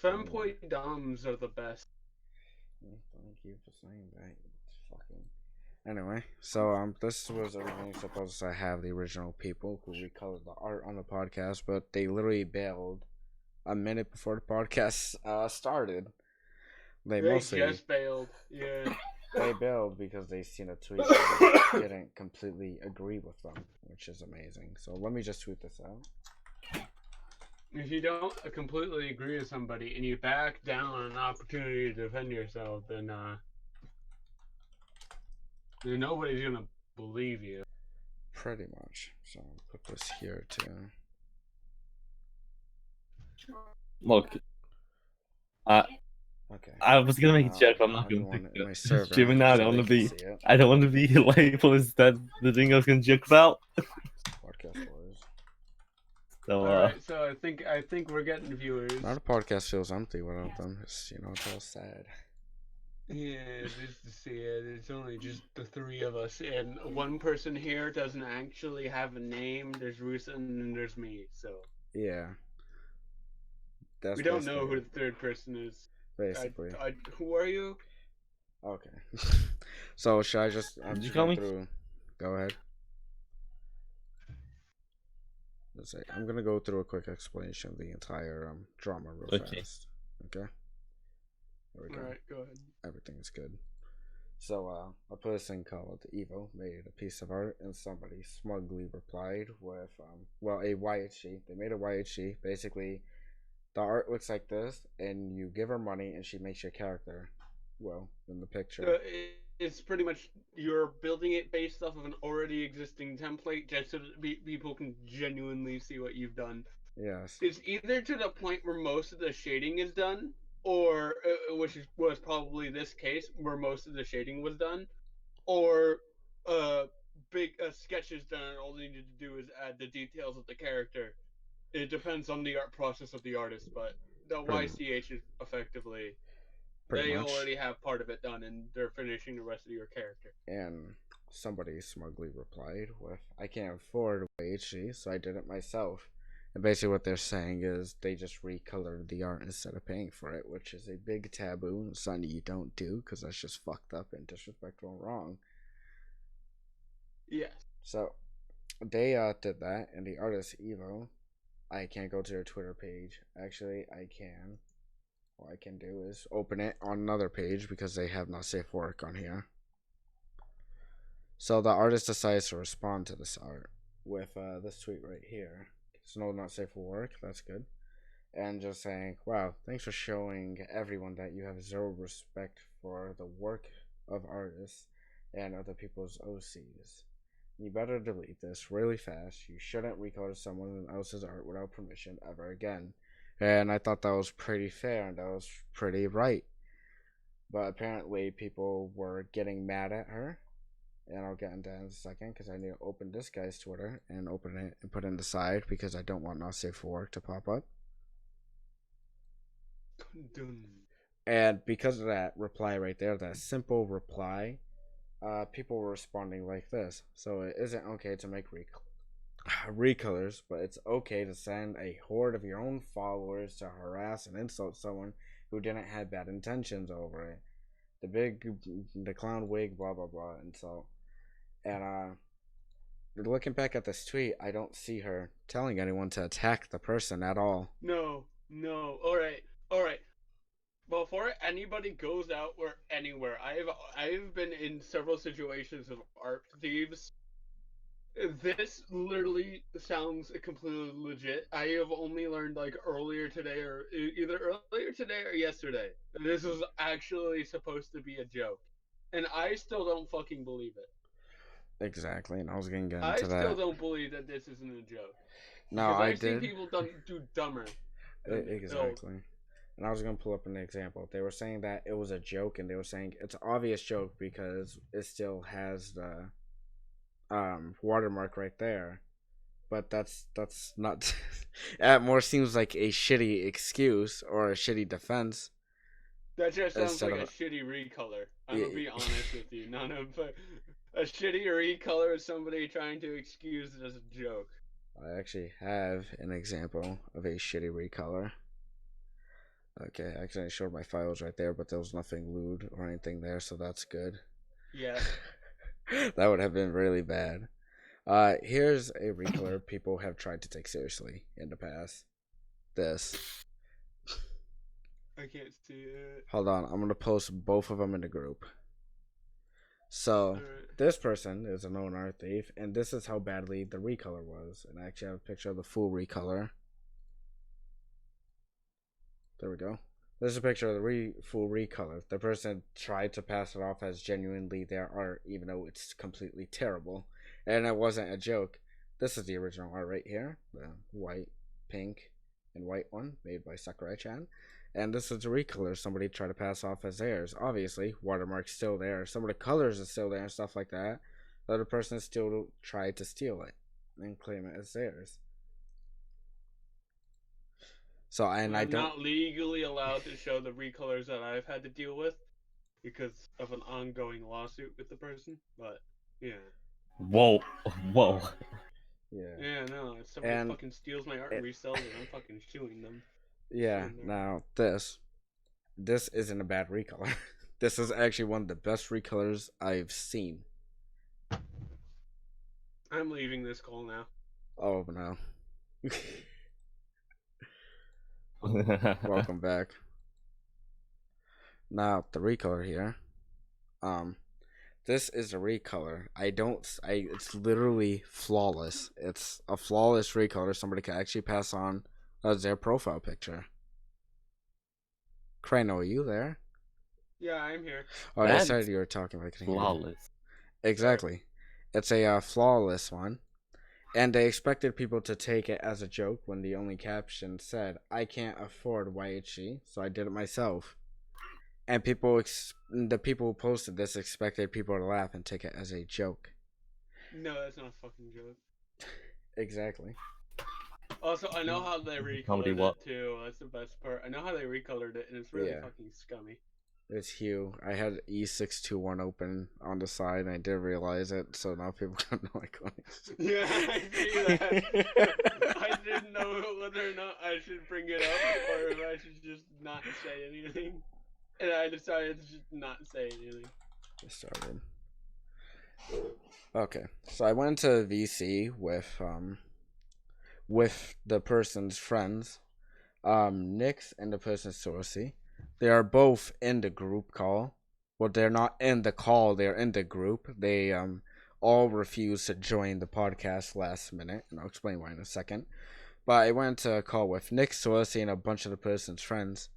Femboy doms are the best. Thank you for saying that. Fucking. Anyway, so this was originally supposed to have the original people who recolored the art on the podcast, but they literally bailed a minute before the podcast started. They They mostly just bailed. Yeah. they bailed because they seen a tweet that didn't completely agree with them, which is amazing. So let me just tweet this out. If you don't completely agree with somebody and you back down on an opportunity to defend yourself, then nobody's gonna believe you. Pretty much. So I'll put this here too. Look, I Okay. I was gonna make a joke, but I'm not gonna everyone think in my it. server, Streaming now, I so don't they want to can be. see it. I don't want to be labeled as that the thing I was gonna joke about. Podcast wars. So Alright, so I think we're getting viewers. Now the podcast feels empty without them. It's it's all sad. Yeah, it is to see it. It's only just the three of us, and one person here doesn't actually have a name. There's Rusa and there's me, so Yeah. That's we don't know basically who it. the third person is. Basically. Who are you? Okay. So should I just? I'm Did you just call going me? through. Go ahead. Let's say I'm gonna go through a quick explanation of the entire drama real fast. Okay. There we go. Alright, go ahead. Everything's good. So a person called Evo made a piece of art, and somebody smugly replied with well, a YHG. They made a YHG. Basically, the art looks like this, and you give her money, and she makes your character. Well, in the picture. It's pretty much you're building it based off of an already existing template, just so that people can genuinely see what you've done. Yes. It's either to the point where most of the shading is done, or was probably this case where most of the shading was done, or big sketch is done. And all they need to do is add the details of the character. It depends on the art process of the artist, but the YCH is effectively they already have part of it done, and they're finishing the rest of your character. And somebody smugly replied with, "I can't afford YHG, so I did it myself." And basically what they're saying is they just recolored the art instead of paying for it, which is a big taboo and something you don't do because that's just fucked up and disrespectful and wrong. Yes. So they did that, and the artist Evo, I can't go to their Twitter page. Actually, I can. What I can do is open it on another page because they have not safe work on here. So the artist decides to respond to this art with this tweet right here. It's no not safe for work. That's good. And just saying, wow, thanks for showing everyone that you have zero respect for the work of artists and other people's OCs. You better delete this really fast. You shouldn't recolor someone else's art without permission ever again. And I thought that was pretty fair and that was pretty right. But apparently people were getting mad at her. And I'll get into that in a second because I need to open this guy's Twitter and open it and put it in the side because I don't want not safe for work to pop up. And because of that reply right there, that simple reply, people were responding like this. So it isn't okay to make recolors, but it's okay to send a horde of your own followers to harass and insult someone who didn't have bad intentions over it. The clown wig, blah blah blah, insult. And looking back at this tweet, I don't see her telling anyone to attack the person at all. No. All right. Before anybody goes out or anywhere, I've been in several situations of art thieves. This literally sounds completely legit. I have only learned like earlier today, or either earlier today or yesterday. This was actually supposed to be a joke, and I still don't fucking believe it. Exactly, and I was gonna get into I that. still don't believe that this isn't a joke. No, because I I've did. seen people do dumber. Exactly. And I was gonna pull up an example. They were saying that it was a joke, and they were saying it's an obvious joke because it still has the watermark right there. But that's not. That more seems like a shitty excuse or a shitty defense. That just sounds like a shitty recolor. I'm gonna be honest with you. None of a shitty recolor is somebody trying to excuse it as a joke. I actually have an example of a shitty recolor. Okay, actually I showed my files right there, but there was nothing lewd or anything there, so that's good. Yeah. That would have been really bad. Here's a recolor people have tried to take seriously in the past. This. I can't see it. Hold on, I'm gonna post both of them in the group. So, Alright. this person is a known art thief, and this is how badly the recolor was. And I actually have a picture of the full recolor. There we go. There's a picture of the full recolor. The person tried to pass it off as genuinely their art, even though it's completely terrible. And it wasn't a joke. This is the original art right here. The white, pink, and white one made by Sakurai-chan. And this is the recolor somebody tried to pass off as theirs. Obviously, watermark's still there. Some of the colors are still there and stuff like that. The other person still tried to steal it and claim it as theirs. So, and I I'm don't... not legally allowed to show the recolors that I've had to deal with because of an ongoing lawsuit with the person. But yeah. Whoa, whoa. Yeah. Yeah, no. If somebody And fucking steals my art and resells it, I'm fucking suing them. yeah, Suing them. now this isn't a bad recolor. This is actually one of the best recolors I've seen. I'm leaving this call now. Oh no. Welcome back. Now the recolor here. This is a recolor. It's literally flawless. It's a flawless recolor somebody can actually pass on as their profile picture. Crano, are you there? Yeah, I'm here. Oh, I That's said you were talking like flawless. Exactly. It's a flawless one. And they expected people to take it as a joke when the only caption said, "I can't afford YHG, so I did it myself." And the people who posted this expected people to laugh and take it as a joke. No, that's not a fucking joke. Exactly. Also, I know how they Comedy recolored what? it too. That's the best part. I know how they recolored it, and it's really Yeah. fucking scummy. It's Hugh. I had E621 open on the side, and I did realize it, so now people don't know I Yeah, I see that. I didn't know whether or not I should bring it up or if I should just not say anything. And I decided to just not say anything. It started. Okay, so I went to VC with the person's friends, Nyx and the person's Sorcy. They are both in the group call. Well, they're not in the call, they're in the group. They all refused to join the podcast last minute, and I'll explain why in a second. But I went to a call with Nyx, Sorcy, and a bunch of the person's friends,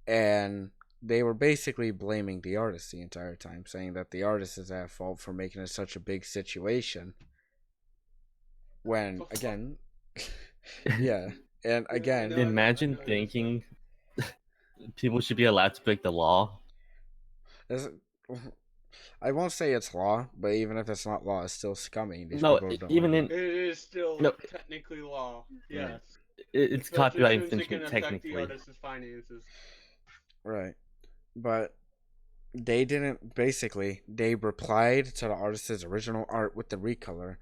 and they were basically blaming the artist the entire time, saying that the artist is at fault for making it such a big situation. When, again, yeah, and again, Imagine thinking people should be allowed to break the law. I won't say it's law, but even if it's not law, it's still scummy. These No, people don't even like in It is still No. technically law. Yes. it's But copyright just since it can infringement affect the technically. artist's finances. Right, but they didn't. Basically, they replied to the artist's original art with the recolor.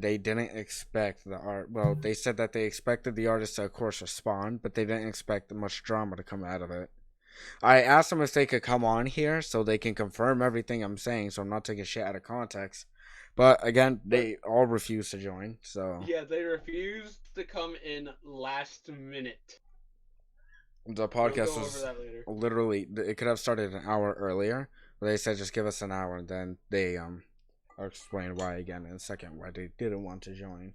They didn't expect the art. Well, they said that they expected the artist to, of course, respond, but they didn't expect much drama to come out of it. I asked them if they could come on here so they can confirm everything I'm saying, so I'm not taking shit out of context. But again, they all refused to join. So Yeah, they refused to come in last minute. the We'll podcast go over was that later. literally, it could have started an hour earlier, but they said just give us an hour, and then they I'll explain why again in a second why they didn't want to join.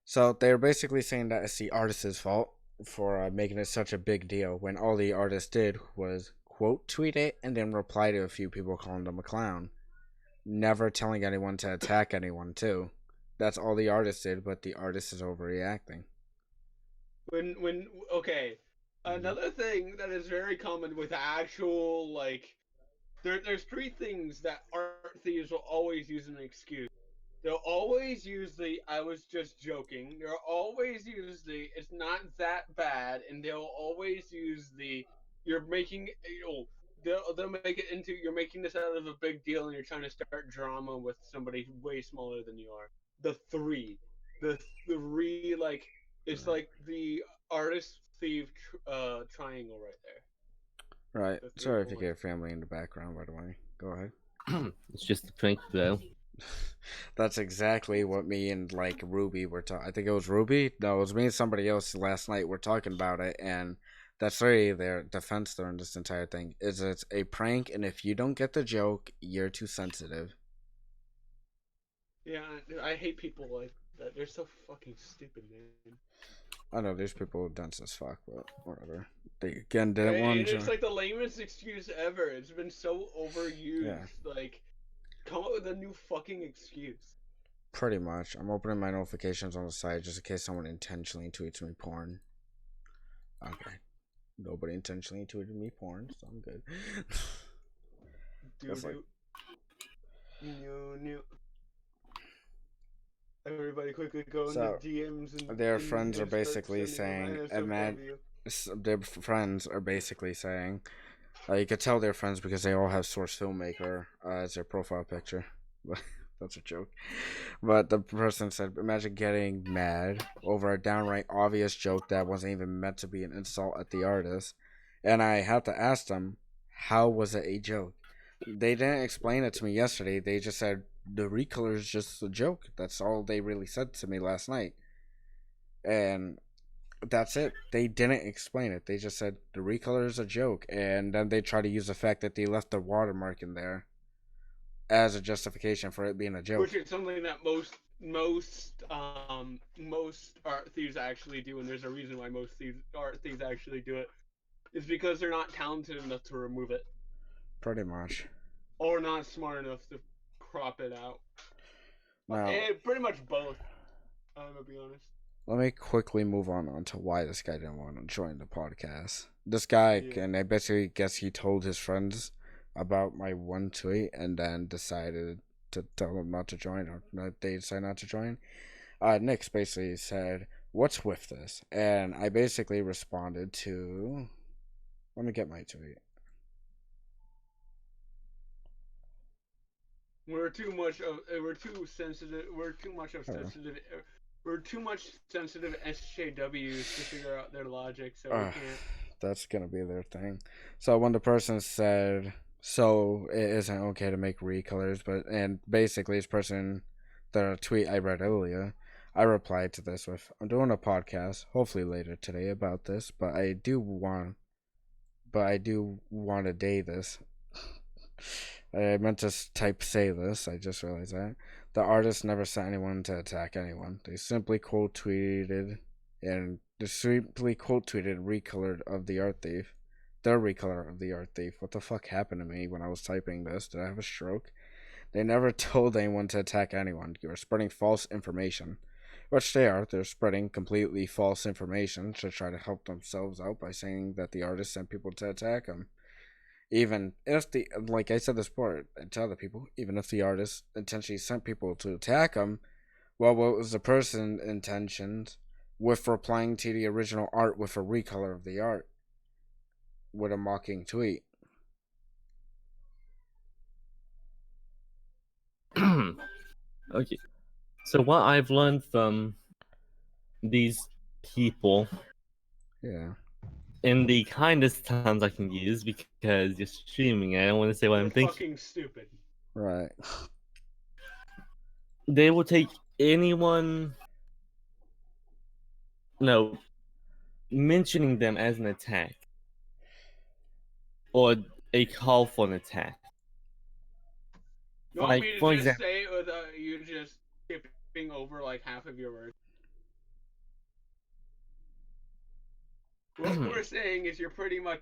So they were basically saying that it's the artist's fault for making it such a big deal when all the artist did was quote tweet it and then reply to a few people calling them a clown, never telling anyone to attack anyone too. That's all the artist did, but the artist is overreacting. Okay, another thing that is very common with actual there's three things that art thieves will always use as an excuse. They'll always use the "I was just joking." They'll always use the "it's not that bad," and they'll always use the "you're making they'll make it into you're making this out of a big deal and you're trying to start drama with somebody way smaller than you are." The three, the three it's like the artist thief triangle right there. Right. The three Sorry if you points. get family in the background, by the way. Go ahead. It's just a prank, though. That's exactly what me and like Ruby were talking. I think it was Ruby. No, it was me and somebody else last night. We're talking about it, and that's really their defense during this entire thing. Is it's a prank, and if you don't get the joke, you're too sensitive. Yeah, I hate people like that. They're so fucking stupid, man. I know these people are dense as fuck, but whatever. They again And didn't want it's to. like the lamest excuse ever. It's been so overused. Yeah. Like, come up with a new fucking excuse. Pretty much. I'm opening my notifications on the side just in case someone intentionally tweets me porn. Okay. Nobody intentionally tweeted me porn, so I'm good. That's like, New. Everybody quickly go in So, the DMs and their and friends are start basically sending them saying, NSFW. their friends are basically saying, you could tell they're friends because they all have Source Filmmaker as their profile picture. That's a joke. But the person said, imagine getting mad over a downright obvious joke that wasn't even meant to be an insult at the artist. And I had to ask them, how was it a joke? They didn't explain it to me yesterday. They just said, the recolor is just a joke. That's all they really said to me last night. And that's it. They didn't explain it. They just said, the recolor is a joke. And then they try to use the fact that they left the watermark in there as a justification for it being a joke. Which is something that most art thieves actually do, and there's a reason why most art thieves actually do it. It's because they're not talented enough to remove it, Pretty much. or not smart enough to crop it out. Now, Pretty much both. I'm gonna be honest. let me quickly move on to why this guy didn't want to join the podcast. This guy, and I basically guess he told his friends about my one tweet and then decided to tell them not to join, or they decided not to join. Nick's basically said, what's with this? And I basically responded to, let me get my tweet. We're too much sensitive SJWs to figure out their logic, so we can't. That's gonna be their thing. So when the person said, so it isn't okay to make recolors, and basically this person, the tweet I read earlier, I replied to this with, I'm doing a podcast, hopefully later today, about this, but I do want to day this. I meant to say this, I just realized that. The artist never sent anyone to attack anyone. They simply quote tweeted recolored of the art thief. The recolor of the art thief. What the fuck happened to me when I was typing this? Did I have a stroke? They never told anyone to attack anyone. You are spreading false information. Which they are. They're spreading completely false information to try to help themselves out by saying that the artist sent people to attack them. Even if like I said this before, to other people, even if the artist intentionally sent people to attack them, well, what was the person's intentions with replying to the original art with a recolor of the art with a mocking tweet? Okay. So what I've learned from these people, in the kindest terms I can use, because you're streaming, I don't want to say what I'm thinking. Fucking stupid. Right. They will take anyone, mentioning them as an attack or a call for an attack. You want me to just say it without you just skipping over like half of your words? What we're saying is you're pretty much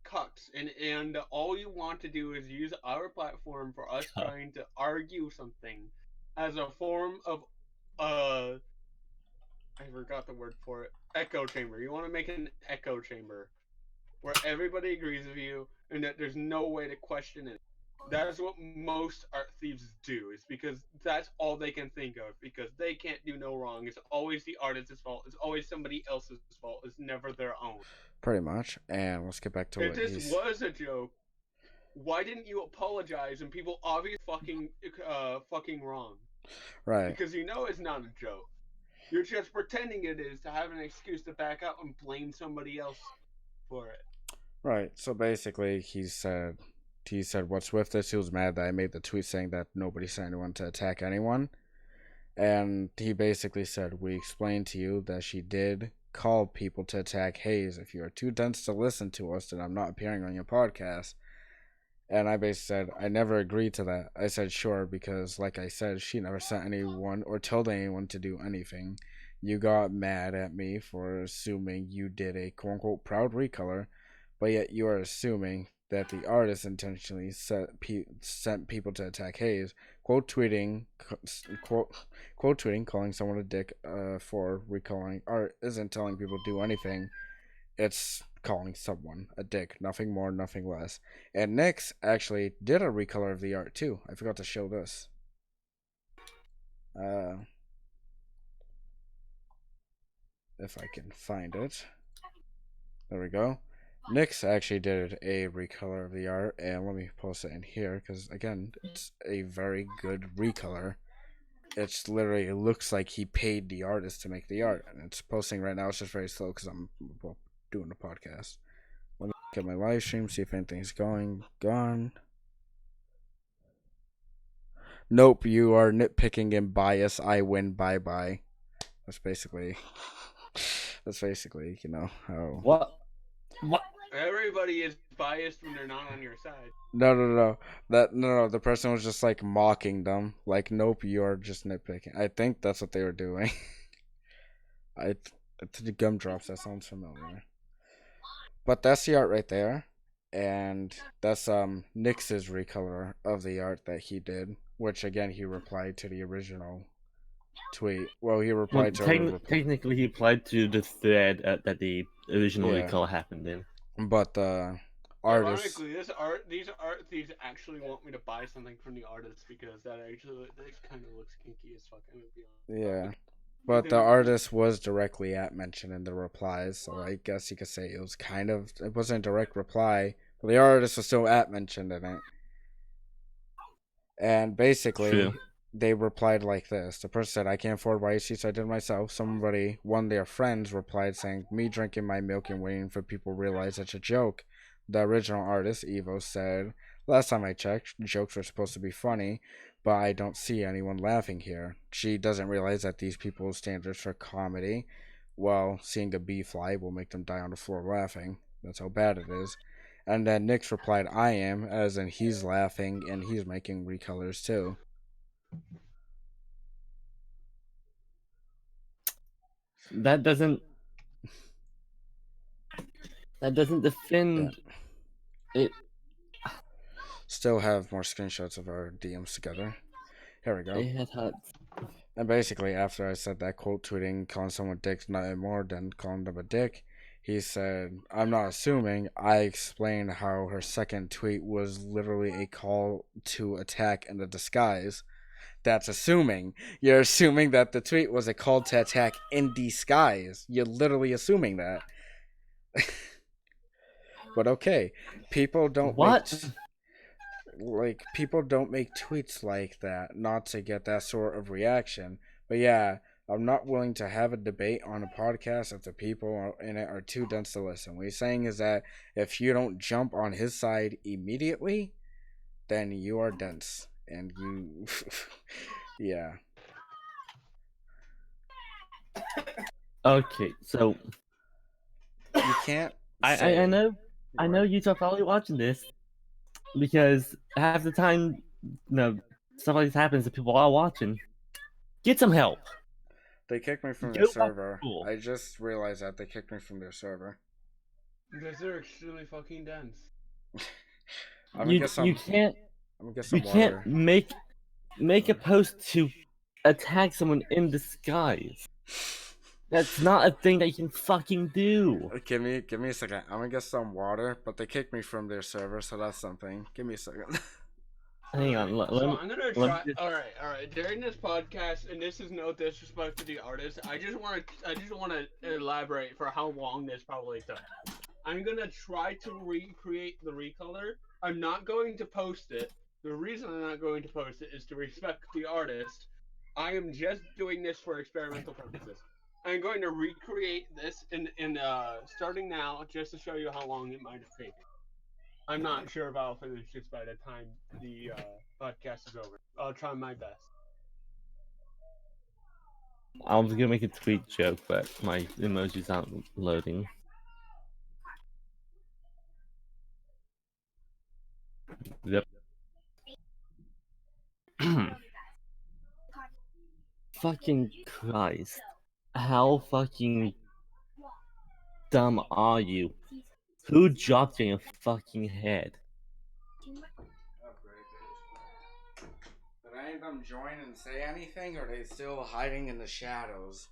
cucks, and all you want to do is use our platform for us trying to argue something as a form of I forgot the word for it. Echo chamber. You want to make an echo chamber where everybody agrees with you and that there's no way to question it. That is what most art thieves do. It's because that's all they can think of. Because they can't do no wrong. It's always the artist's fault. It's always somebody else's fault. It's never their own. Pretty much. And let's get back to if this was a joke, why didn't you apologize? And people obviously fucking wrong. Right. Because you know it's not a joke. You're just pretending it is to have an excuse to back out and blame somebody else for it. Right. So basically, he said, "What's with this?" He was mad that I made the tweet saying that nobody sent anyone to attack anyone, and he basically said, "We explained to you that she did call people to attack Hayes. If you are too dense to listen to us, then I'm not appearing on your podcast." And I basically said, I never agreed to that. I said, sure, because, like I said, she never sent anyone or told anyone to do anything. You got mad at me for assuming you did a quote unquote proud recolor, but yet you are assuming that the artist intentionally sent people to attack Hayes, quote tweeting, calling someone a dick for recoloring art isn't telling people to do anything. It's calling someone a dick, nothing more, nothing less. And Nyx actually did a recolor of the art too. I forgot to show this. If I can find it. There we go. Nyx actually did a recolor of the art, and let me post it in here because again, it's a very good recolor. It's literally, it looks like he paid the artist to make the art, and it's posting right now. It's just very slow because I'm doing the podcast. Let me look at my live stream, see if anything's gone. Nope, you are nitpicking and biased. I win. Bye bye. That's basically, you know how. What? Everybody is biased when they're not on your side. No. No. The person was just like mocking them. Like, nope, you are just nitpicking. I think that's what they were doing. The gumdrops. That sounds familiar. But that's the art right there, and that's Nyx's recolor of the art that he did, which again he replied to the original tweet. Well, he replied to technically he applied to the thread that the original recolor happened in. But the artist. Ironically, these actually want me to buy something from the artist because that kind of looks kinky as fuck. I'm gonna be honest. Yeah. But the artist was directly at mentioned in the replies, so I guess you could say it wasn't a direct reply, but the artist was still at mentioned in it. And basically, they replied like this. The person said, I can't afford YC, so I did it myself. One of their friends replied saying, me drinking my milk and waiting for people to realize it's a joke. The original artist, Evo, said, last time I checked, jokes were supposed to be funny, but I don't see anyone laughing here. She doesn't realize that these people's standards for comedy, well, seeing a bee fly will make them die on the floor laughing. That's how bad it is. And then Nyx replied, I am, as in he's laughing and he's making recolors too. That doesn't defend it. Still have more screenshots of our DMs together. Here we go. And basically, after I said that, quote tweeting, calling someone dick nothing more than calling them a dick, he said, I'm not assuming. I explained how her second tweet was literally a call to attack in a disguise. That's assuming. You're assuming that the tweet was a call to attack in disguise. You're literally assuming that. But okay, people don't people don't make tweets like that not to get that sort of reaction. But yeah, I'm not willing to have a debate on a podcast if the people in it are too dense to listen. What he's saying is that if you don't jump on his side immediately, then you are dense. And you... yeah. Okay, so... You can't I know you're probably watching this, because half the time, stuff like this happens and people are watching. Get some help. They kicked me from their server. I just realized that they kicked me from their server. Because they're extremely fucking dense. You can't make a post to attack someone in disguise. That's not a thing that you can fucking do. Give me a second. I'm gonna get some water, but they kicked me from their server, so that's something. Give me a second. Hang on. I'm gonna try. All right. During this podcast, and this is no disrespect to the artist, I just want to elaborate for how long this probably took. I'm gonna try to recreate the recolor. I'm not going to post it. The reason I'm not going to post it is to respect the artist. I am just doing this for experimental purposes. I'm going to recreate this in starting now just to show you how long it might have taken. I'm not sure if I'll finish this by the time the podcast is over. I'll try my best. I was gonna make a tweet joke, but my emojis aren't loading. Yep. Fucking Christ. How fucking dumb are you? Who dropped you in your fucking head? Did any of them join and say anything, or are they still hiding in the shadows?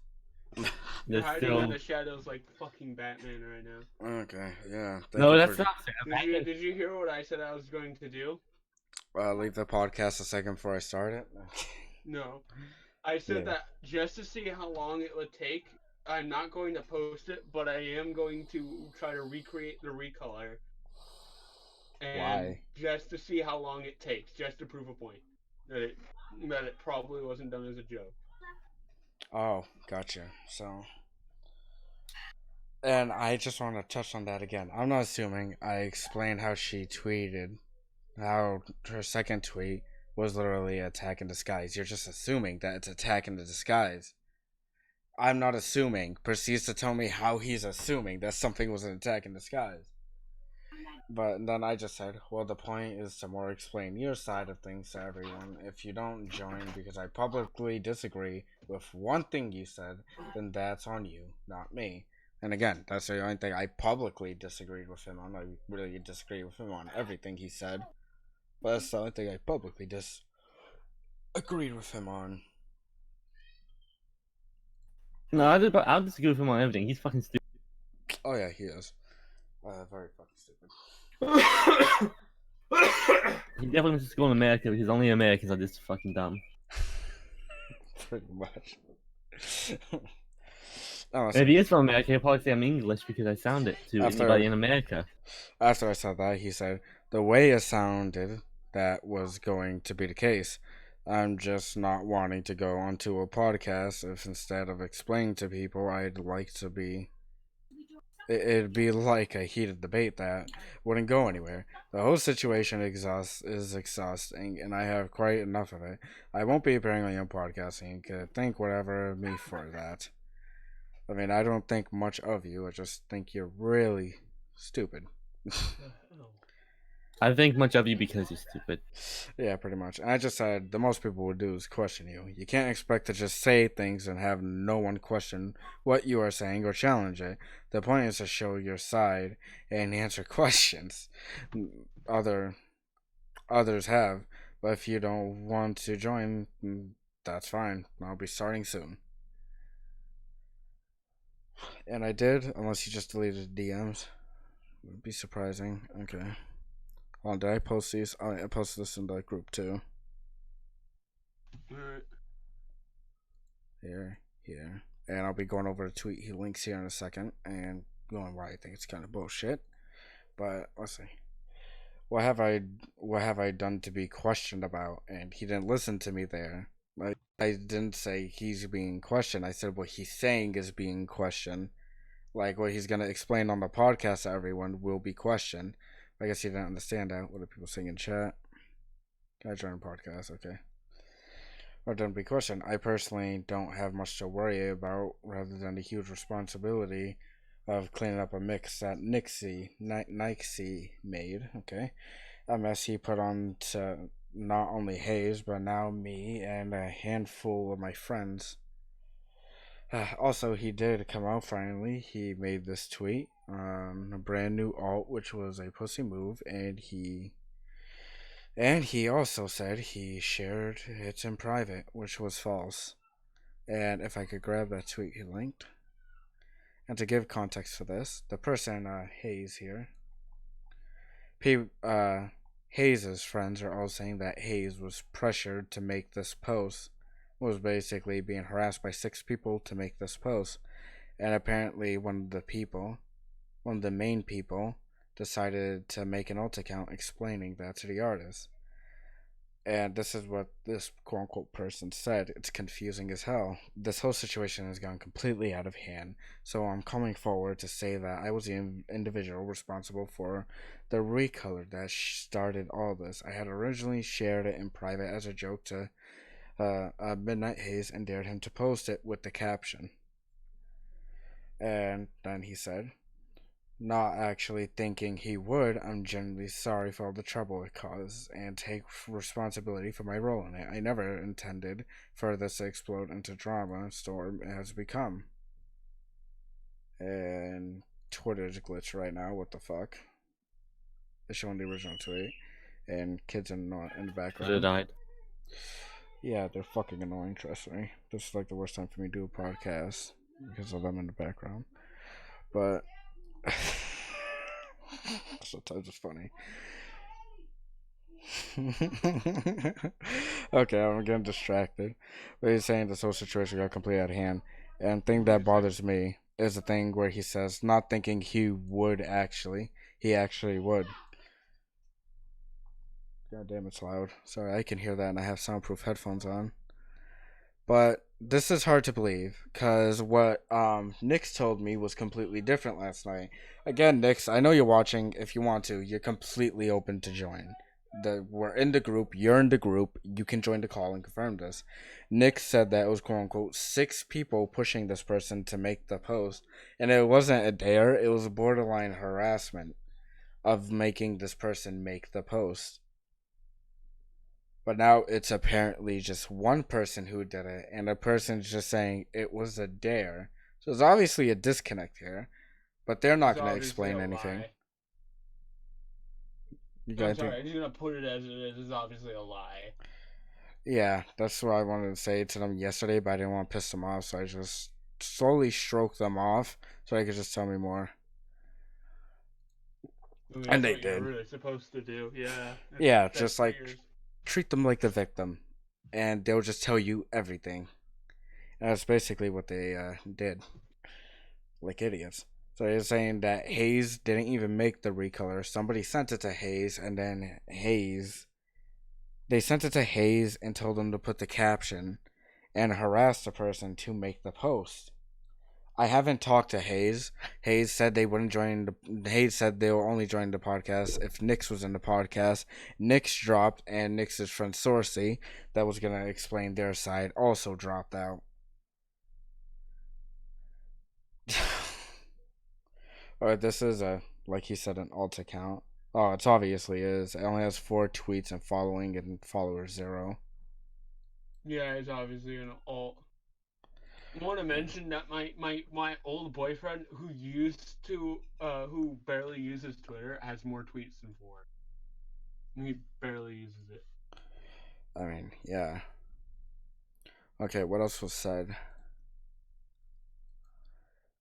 They're hiding in the shadows like fucking Batman right now. Okay, yeah. No, that's not fair. Did you hear what I said I was going to do? Leave the podcast a second before I start it. No. I said that just to see how long it would take, I'm not going to post it, but I am going to try to recreate the recolor. And Why? just to see how long it takes, just to prove a point. That it probably wasn't done as a joke. Oh, gotcha. So, and I just want to touch on that again. I'm not assuming. I explained how she tweeted, how her second tweet was literally attack in disguise. You're just assuming that it's attack in the disguise. I'm not assuming. Proceeds to tell me how he's assuming that something was an attack in disguise. But then I just said, well, the point is to more explain your side of things to everyone. If you don't join because I publicly disagree with one thing you said, then that's on you, not me. And again, that's the only thing I publicly disagreed with him on. I really disagree with him on everything he said. But that's the only thing I publicly disagreed with him on. No, I'll disagree with him on everything. He's fucking stupid. Oh yeah, he is. Very fucking stupid. He definitely wants to school in America because only Americans are this fucking dumb. Pretty much. If he is from America, he'll probably say I'm English because I sound it to anybody in America. After I said that, he said, the way it sounded, that was going to be the case. I'm just not wanting to go onto a podcast if instead of explaining to people, I'd like to be... It'd be like a heated debate that wouldn't go anywhere. The whole situation is exhausting, and I have quite enough of it. I won't be appearing on your podcasting. You could think whatever of me for that. I mean, I don't think much of you. I just think you're really stupid. I think much of you because you're stupid. Yeah, pretty much. And I just said the most people would do is question you. You can't expect to just say things and have no one question what you are saying or challenge it. The point is to show your side and answer questions. Others have, but if you don't want to join, that's fine. I'll be starting soon. And I did, unless you just deleted DMs. Would be surprising. Okay. Oh, did I post these? Oh, I posted this in the group too. Alright. Here. And I'll be going over the tweet he links here in a second and going why I think it's kind of bullshit. But let's see. What have I done to be questioned about? And he didn't listen to me there. I didn't say he's being questioned. I said what he's saying is being questioned. Like what he's gonna explain on the podcast to everyone will be questioned. I guess you didn't understand that. What are people saying in chat? Can I join a podcast? Okay. Or don't be questioned. I personally don't have much to worry about rather than the huge responsibility of cleaning up a mix that Nixie made. Okay. A mess he put on to not only Hayes, but now me and a handful of my friends. Also, he did come out finally. He made this tweet, a brand new alt, which was a pussy move, and he also said he shared it in private, which was false. And if I could grab that tweet he linked, and to give context for this, the person Hayes here, Hayes' friends are all saying that Hayes was pressured to make this post. Was basically being harassed by 6 people to make this post, and apparently one of the main people decided to make an alt account explaining that to the artist. And this is what this quote unquote person said. It's confusing as hell. This whole situation has gone completely out of hand. So I'm coming forward to say that I was the individual responsible for the recolor that started all this. I had originally shared it in private as a joke to Midnight Haze and dared him to post it with the caption. And then he said, not actually thinking he would, I'm genuinely sorry for all the trouble it caused and take responsibility for my role in it. I never intended for this to explode into drama storm it has become. And Twitter's glitched right now. What the fuck? It's showing the original tweet, and kids in the background. It died. Yeah, they're fucking annoying. Trust me. This is like the worst time for me to do a podcast because of them in the background. But sometimes it's funny. Okay, I'm getting distracted. But he's saying this whole situation got completely out of hand. And the thing that bothers me is the thing where he says, not thinking he would actually. He actually would. God damn, it's loud. Sorry, I can hear that and I have soundproof headphones on. But this is hard to believe because what Nix told me was completely different last night. Again, Nix, I know you're watching. If you want to, you're completely open to join. We're in the group. You're in the group. You can join the call and confirm this. Nix said that it was quote unquote 6 people pushing this person to make the post, and it wasn't a dare. It was borderline harassment of making this person make the post. But now it's apparently just one person who did it, and a person's just saying it was a dare. So there's obviously a disconnect here, but they're not going to explain anything. I'm sorry, I'm just going to put it as it is. It's obviously a lie. Yeah, that's what I wanted to say to them yesterday, but I didn't want to piss them off, so I just slowly stroked them off so they could just tell me more. And they did. You're really supposed to do, yeah. Yeah, just like treat them like the victim, and they'll just tell you everything. And that's basically what they did, like idiots. So they're saying that Hayes didn't even make the recolor. Somebody sent it to Hayes, and then they sent it to Hayes and told him to put the caption and harass the person to make the post. I haven't talked to Hayes. Hayes said they wouldn't join Hayes said they will only join the podcast if Nix was in the podcast. Nix dropped, and Nix's friend Sorsey, that was gonna explain their side, also dropped out. Alright, this is like he said, an alt account. Oh, it obviously is. It only has 4 tweets and following and followers 0. Yeah, it's obviously an alt. I want to mention that my old boyfriend who barely uses Twitter has more tweets than 4. He barely uses it. I mean, yeah. Okay, what else was said?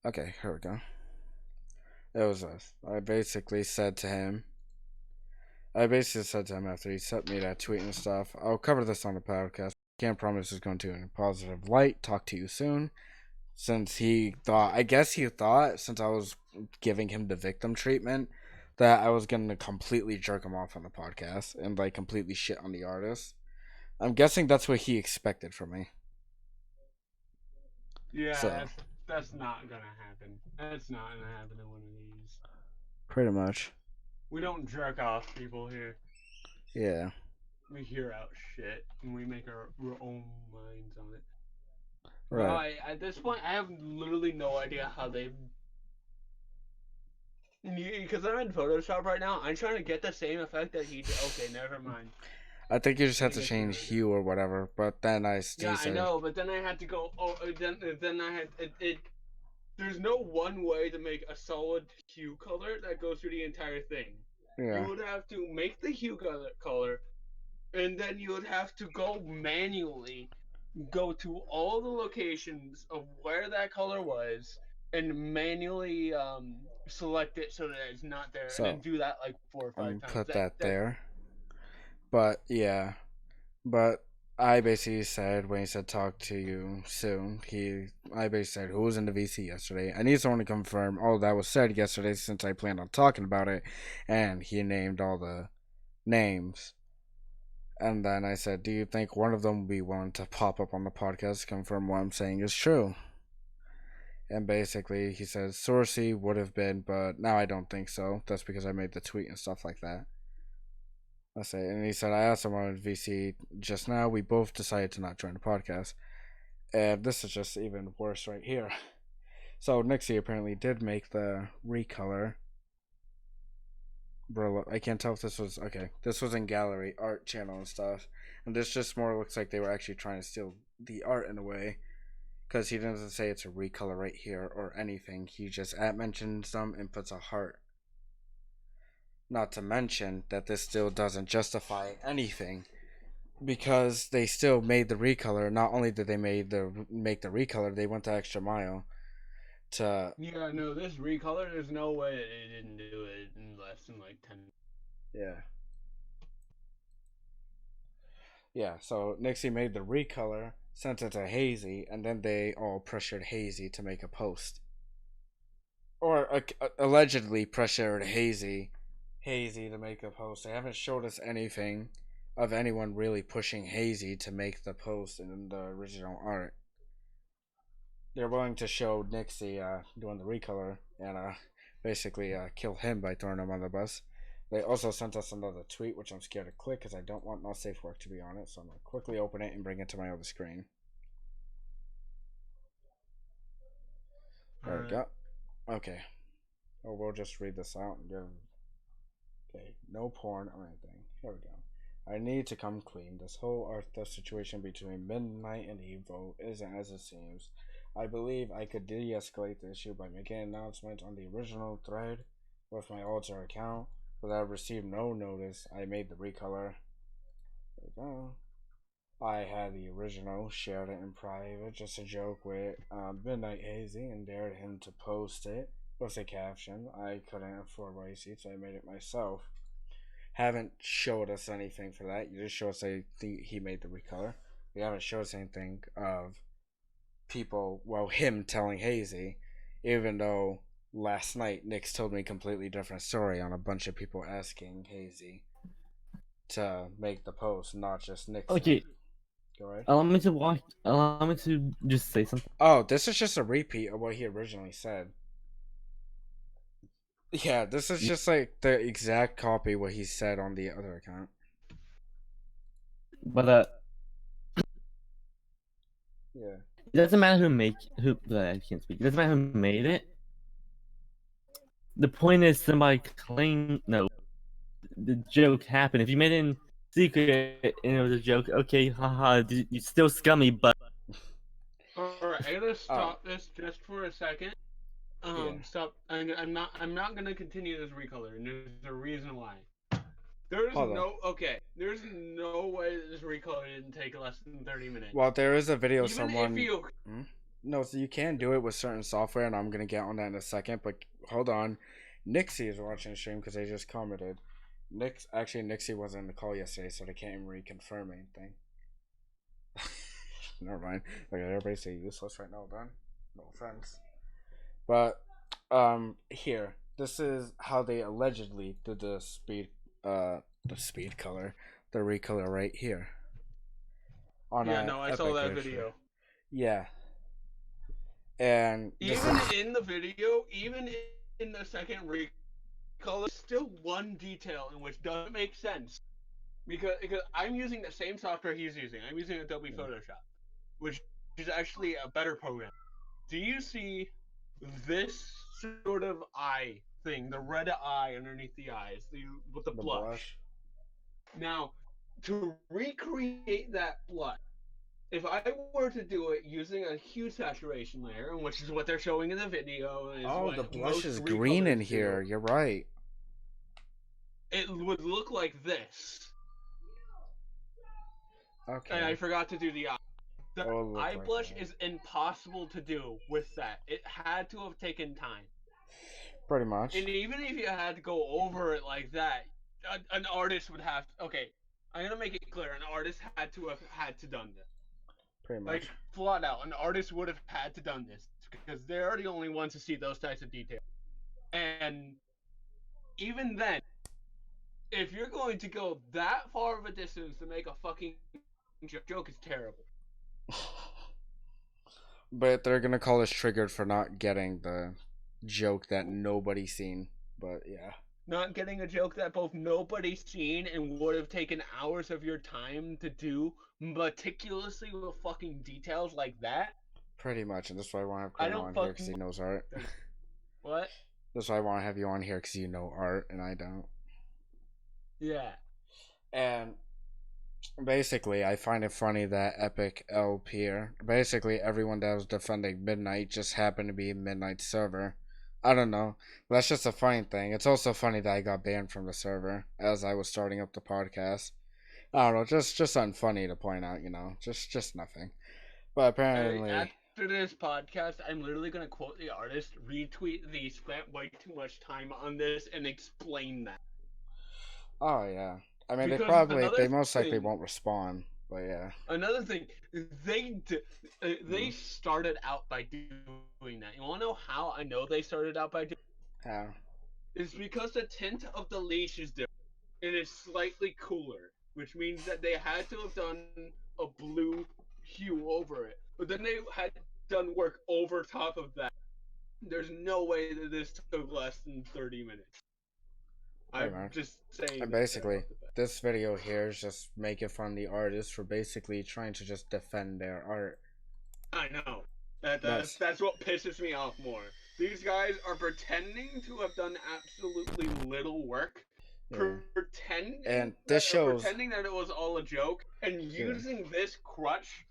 Okay, here we go. It was us. I basically said to him after he sent me that tweet and stuff, I'll cover this on the podcast. Can't promise it's going to in a positive light. Talk to you soon. Since he thought, since I was giving him the victim treatment, that I was going to completely jerk him off on the podcast and like completely shit on the artist. I'm guessing that's what he expected from me. Yeah, so, that's not going to happen. That's not going to happen in one of these. Pretty much. We don't jerk off people here. Yeah. We hear out shit and we make our own minds on it. Right. No, at this point, I have literally no idea how they. Because I'm in Photoshop right now, I'm trying to get the same effect that he did. Okay, never mind. I think you just have to change hue or whatever, but then I know, but then I had to go. Oh, then I had it. There's no one way to make a solid hue color that goes through the entire thing. Yeah. You would have to make the hue color, and then you would have to go manually, go to all the locations of where that color was, and manually select it so that it's not there, and then do that like 4 or 5 times. Put that there. But yeah, I basically said when he said talk to you soon, I basically said who was in the VC yesterday. I need someone to confirm all that was said yesterday since I planned on talking about it, and he named all the names. And then I said, do you think one of them will be willing to pop up on the podcast to confirm what I'm saying is true? And basically, he says, Sourcey would have been, but now I don't think so. That's because I made the tweet and stuff like that. I say, and he said, I asked him on VC just now. We both decided to not join the podcast. And this is just even worse right here. So Nixie apparently did make the recolor. Bro, I can't tell if this was okay. This was in gallery art channel and stuff, and this just more looks like they were actually trying to steal the art in a way, because he doesn't say it's a recolor right here or anything. He just mentions them and puts a heart. Not to mention that this still doesn't justify anything, because they still made the recolor. Not only did they make the recolor, they went the extra mile to. Yeah, no, this recolor, there's no way that they didn't do it in less than like 10 minutes. Yeah. Yeah, so Nixie made the recolor, sent it to Hazy, and then they all pressured Hazy to make a post. Or allegedly pressured Hazy to make a post. They haven't showed us anything of anyone really pushing Hazy to make the post in the original art. They're willing to show Nixie doing the recolor and basically kill him by throwing him on the bus. They also sent us another tweet, which I'm scared to click because I don't want no safe work to be on it. So I'm going to quickly open it and bring it to my other screen. There we go. Okay. Oh, we'll just read this out and give. Okay, no porn or anything. Here we go. I need to come clean. This whole art theft situation between Midnight and Evo isn't as it seems. I believe I could de-escalate the issue by making an announcement on the original thread with my alter account, but I received no notice. I made the recolor. There we go. I had the original, shared it in private, just a joke with MidnightHazey, and dared him to post it with a caption. I couldn't afford my receipts, so I made it myself. Haven't showed us anything for that. You just show us that he made the recolor. You haven't showed us anything of people, well, him telling Hazy, even though last night Nick's told me a completely different story on a bunch of people asking Hazy to make the post, not just Nick. Okay. Go ahead. Allow me to just say something. Oh, this is just a repeat of what he originally said. Yeah, this is just like the exact copy what he said on the other account. But yeah. It doesn't matter I can't speak. It doesn't matter who made it. The point is somebody claimed the joke happened. If you made it in secret and it was a joke, okay, haha, you're still scummy, but Alright, I gotta stop this just for a second. Stop. I'm not gonna continue this recolor, and there's a reason why. There's no way that this recolor didn't take less than 30 minutes. Well, there is a video Even someone. If you... No, so you can do it with certain software, and I'm gonna get on that in a second. But hold on, Nixie is watching the stream because they just commented. Nixie wasn't in the call yesterday, so they can't even reconfirm anything. Never mind. Like everybody say useless right now, then. No offense. But here, this is how they allegedly did the speed color, the recolor right here. I saw that video. Yeah. And even in the video, even in the second recolor, still one detail in which doesn't make sense. Because I'm using the same software he's using. I'm using Adobe Photoshop, which is actually a better program. Do you see this sort of eye thing, the red eye underneath the eyes, with the blush? Now, to recreate that blush, if I were to do it using a hue saturation layer, which is what they're showing in the video, the blush is green in here. You're right. It would look like this. Okay. And I forgot to do the eye. The eye blush is impossible to do with that. It had to have taken time. Pretty much. And even if you had to go over it like that, an artist would have to, okay, I'm gonna make it clear, an artist had to done this. Pretty much. Like, flat out, an artist would have had to done this, because they're the only ones to see those types of details. And even then, if you're going to go that far of a distance to make a fucking joke, is terrible. But they're gonna call us triggered for not getting the joke that nobody's seen. But yeah. Not getting a joke that both nobody's seen and would have taken hours of your time to do meticulously with fucking details like that. Pretty much, and that's why I want to have I Colonel don't on here because he fucking knows art. what? That's why I want to have you on here because you know art and I don't. Yeah. And basically, I find it funny that Epic L Pier, basically everyone that was defending Midnight just happened to be Midnight's server. I don't know. That's just a funny thing. It's also funny that I got banned from the server as I was starting up the podcast. I don't know, just unfunny to point out, just nothing. But apparently, After this podcast, I'm literally gonna quote the artist, retweet the spent way too much time on this, and explain that. oh yeah. I mean, Because they most likely won't respond, but yeah. Another thing, they started out by doing that. You want to know how I know they started out by doing? How? It's because the tint of the leash is different, and it's slightly cooler, which means that they had to have done a blue hue over it. But then they had done work over top of that. There's no way that this took less than 30 minutes. I'm just saying. And basically, this video here is just making fun of the artists for basically trying to just defend their art. I know. That's what pisses me off more. These guys are pretending to have done absolutely little work. Yeah. Pretending that it was all a joke, and using this crutch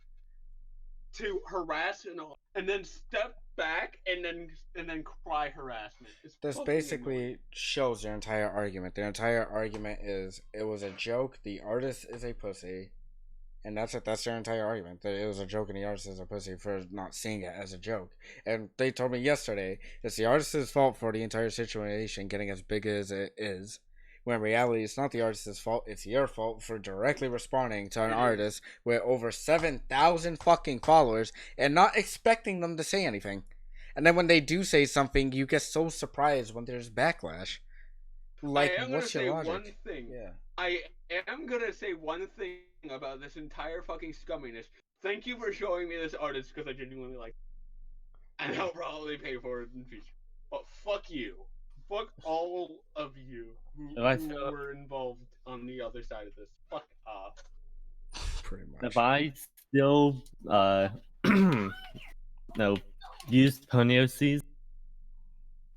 to harass and then step back and then cry harassment. This basically shows their entire argument. Their entire argument is it was a joke. The artist is a pussy, and that's it. That's their entire argument. That it was a joke, and the artist is a pussy for not seeing it as a joke. And they told me yesterday it's the artist's fault for the entire situation getting as big as it is. When in reality, it's not the artist's fault. It's your fault for directly responding to an artist with over 7,000 fucking followers and not expecting them to say anything. And then when they do say something, you get so surprised when there's backlash. Like, what's your logic? One thing. Yeah. I am gonna say one thing about this entire fucking scumminess. Thank you for showing me this artist because I genuinely like it. And I'll probably pay for it in the future. But fuck you. Fuck all of you who were involved on the other side of this. Fuck off. Pretty much. If I still used Ponyosis,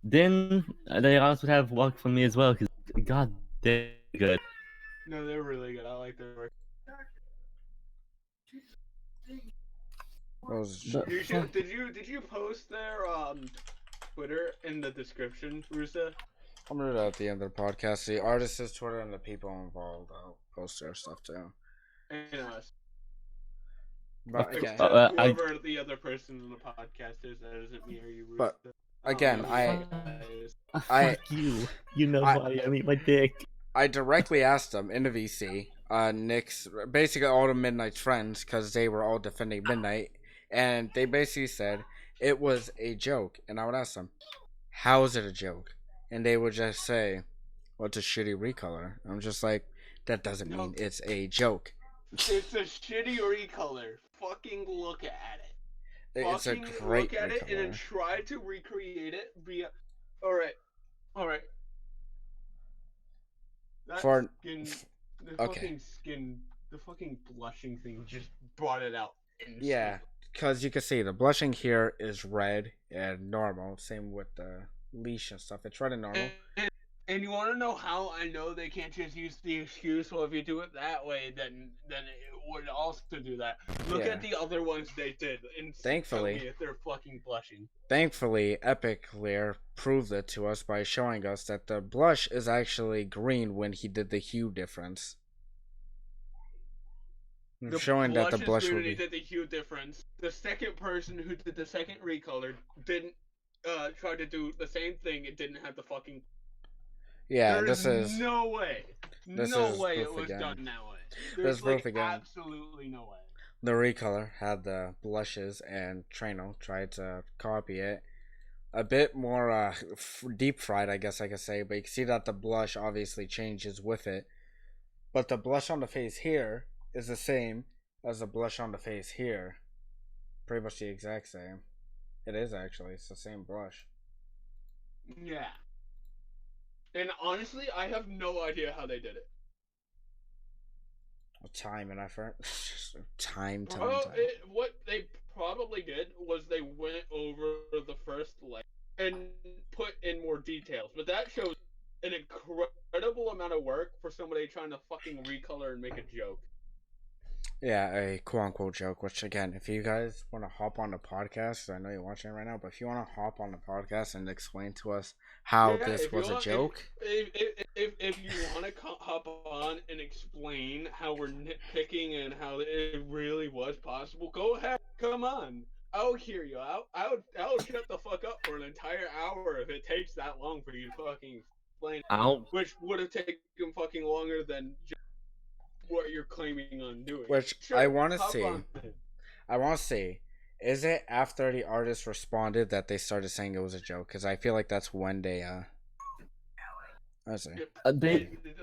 then they also have luck from me as well, because god, they're good. No, they're really good. I like their work. Did you post their Twitter in the description, Rusa? I'm gonna do that at the end of the podcast. The artist's Twitter and the people involved, I'll post their stuff too. And us. But again, whoever the other person in the podcast is, that isn't me or you, Rusa. But again, fuck you. You know why I mean my dick. I directly asked them in the VC, Nick's, basically all the Midnight's friends, because they were all defending Midnight, and they basically said it was a joke. And I would ask them, how is it a joke? And they would just say, well, it's a shitty recolor. I'm just like, that doesn't mean it's a joke. It's a shitty recolor. Fucking look at it. It's a great look at recolor. it and then try to recreate it via. Alright. The fucking blushing thing just brought it out instantly. Yeah, because you can see the blushing here is red and normal. Same with the leash and stuff. It's red and normal. And you want to know how I know they can't just use the excuse, well, if you do it that way, then it would also do that. Look at the other ones they did, and tell me if they're fucking blushing. Thankfully, Epic Clear proved it to us by showing us that the blush is actually green when he did the hue difference. Showing that the blush would be... He did the hue difference. The second person who did the second recolor didn't try to do the same thing. It didn't have the fucking... Yeah, There's no way. No way it was done that way. There's absolutely no way. The recolor had the blushes, and Trano tried to copy it a bit more deep fried, I guess I could say. But you can see that the blush obviously changes with it. But the blush on the face here is the same as the blush on the face here. Pretty much the exact same. It is actually. It's the same blush. Yeah. And honestly, I have no idea how they did it. Time and effort. time. What they probably did was they went over the first layer and put in more details. But that shows an incredible amount of work for somebody trying to fucking recolor and make a joke. Yeah, a quote unquote joke. Which again, if you guys want to hop on the podcast, 'cause I know you're watching it right now, but if you want to hop on the podcast and explain to us how this was a joke, If you want to hop on and explain how we're nitpicking and how it really was possible, go ahead. Come on. I'll hear you. I'll shut the fuck up for an entire hour if it takes that long for you to fucking explain it, which would have taken fucking longer than just what you're claiming on doing. which Sure, I want to hop see. on. I want to see. Is it after the artist responded that they started saying it was a joke? Because I feel like that's when they I see. It,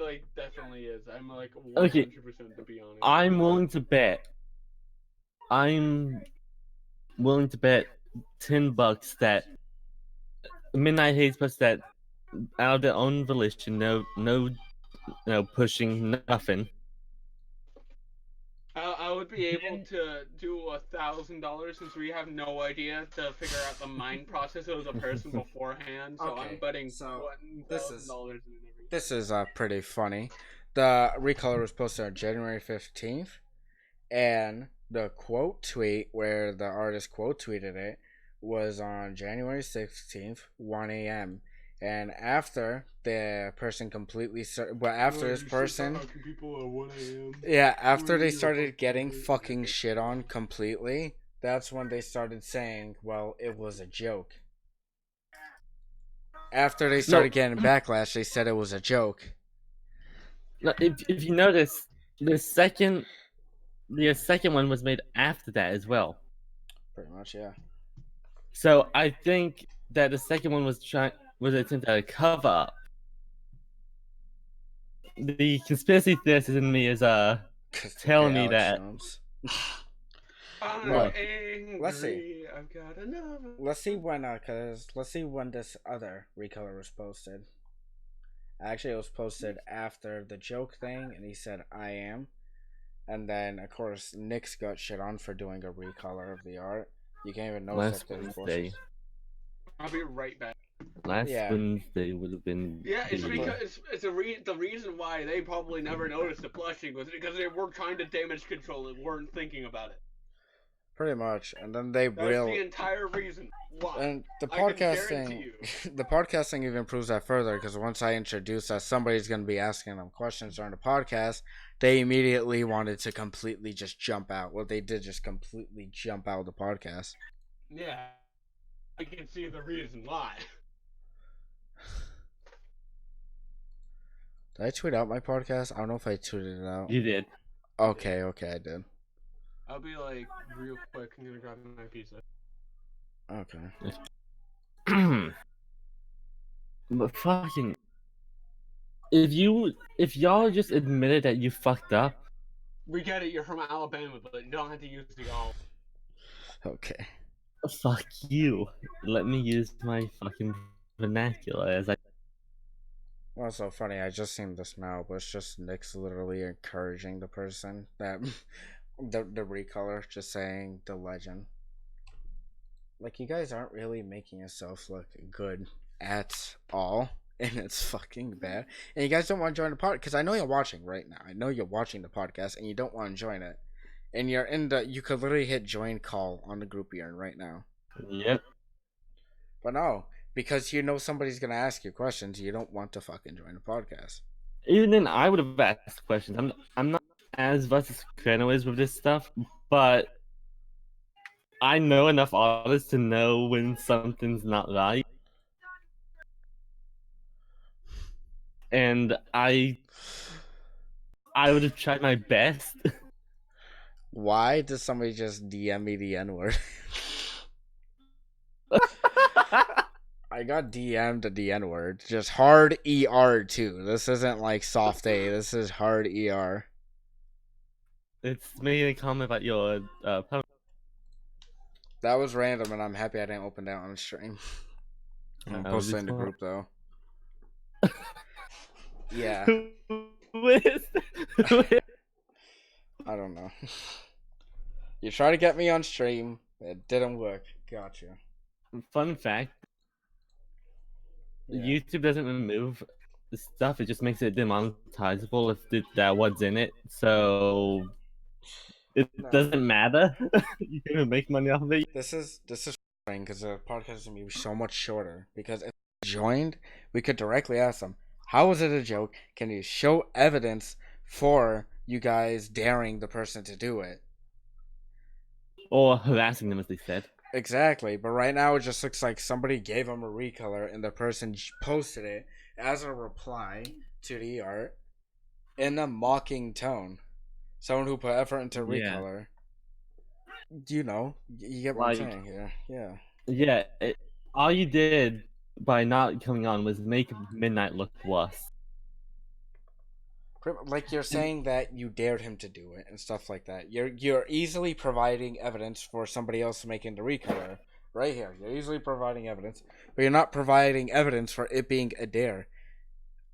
like definitely is. I'm like 100% Okay. to be honest. I'm willing to bet. I'm willing to bet $10 that MidnightHazey puts that out of their own volition, no, pushing, nothing. I would be able to do $1,000 since we have no idea to figure out the mind process of the person beforehand. So Okay, I'm betting so $1,000 in everything. This is pretty funny. The recolor was posted on January 15th, and the quote tweet where the artist quote tweeted it was on January 16th, 1 a.m. And after the person completely after this person, yeah, after they started getting fucking shit on completely, that's when they started saying, well, it was a joke. After they started getting backlash, they said it was a joke. No, if you notice, the second one was made after that as well. Pretty much, yeah. So I think that the second one was attempt at a cover up. The conspiracy theorist in me is telling me that. Look, angry. let's see. I've got another. Let's see when this other recolor was posted. Actually, it was posted after the joke thing, and he said I am. And then of course Nick's got shit on for doing a recolor of the art. You can't even notice Last Wednesday. I'll be right back. Last Wednesday would have been. Yeah, it's because the reason why they probably never noticed the blushing was because they were trying to damage control and weren't thinking about it. Pretty much, and then they That's the entire reason why. And the podcasting, the podcasting even proves that further because once I introduced that somebody's going to be asking them questions during the podcast, they immediately wanted to completely just jump out. Well, they did just completely jump out of the podcast. Yeah, I can see the reason why. Did I tweet out my podcast? I don't know if I tweeted it out. You did. Okay, I did. I'll be like real quick. I'm gonna grab my pizza. Okay. But fucking, if y'all just admitted that you fucked up. We get it. You're from Alabama, but you don't have to use the y'all. Okay. Fuck you. Let me use my fucking vernacular as I. Well, it's so funny. I just seen this now, but it's just Nick's literally encouraging the person that the recolor, just saying the legend. Like, you guys aren't really making yourself look good at all, and it's fucking bad. And you guys don't want to join the podcast because I know you're watching right now. I know you're watching the podcast, and you don't want to join it. And you're in the. You could literally hit join call on the group you're in right now. Yep. But no, because you know somebody's gonna ask you questions, you don't want to fucking join the podcast. Even then, I would have asked questions. I'm not as versed as Krano is with this stuff, but I know enough artists to know when something's not right. And I would have tried my best. Why does somebody just DM me the N-word? I got DM'd the N word. Just hard ER too. This isn't like soft A. This is hard ER. It's making a comment about your That was random, and I'm happy I didn't open that on stream. I'm gonna post it in the group though. Yeah. Who is? I don't know. You try to get me on stream. It didn't work. Gotcha. Fun fact. Yeah. YouTube doesn't remove the stuff, it just makes it demonetizable if that what's in it. So it doesn't matter. You can make money off of it. This is because the podcast is gonna be so much shorter. Because if they joined, we could directly ask them, how was it a joke? Can you show evidence for you guys daring the person to do it? Or harassing them, as they said. Exactly, but right now it just looks like somebody gave him a recolor and the person posted it as a reply to the art in a mocking tone. Someone who put effort into recolor. You know, you get what I'm saying here. Yeah. Yeah, all you did by not coming on was make Midnight look worse. Like you're saying that you dared him to do it and stuff like that. You're easily providing evidence for somebody else making the recolor. Right here. You're easily providing evidence. But you're not providing evidence for it being a dare.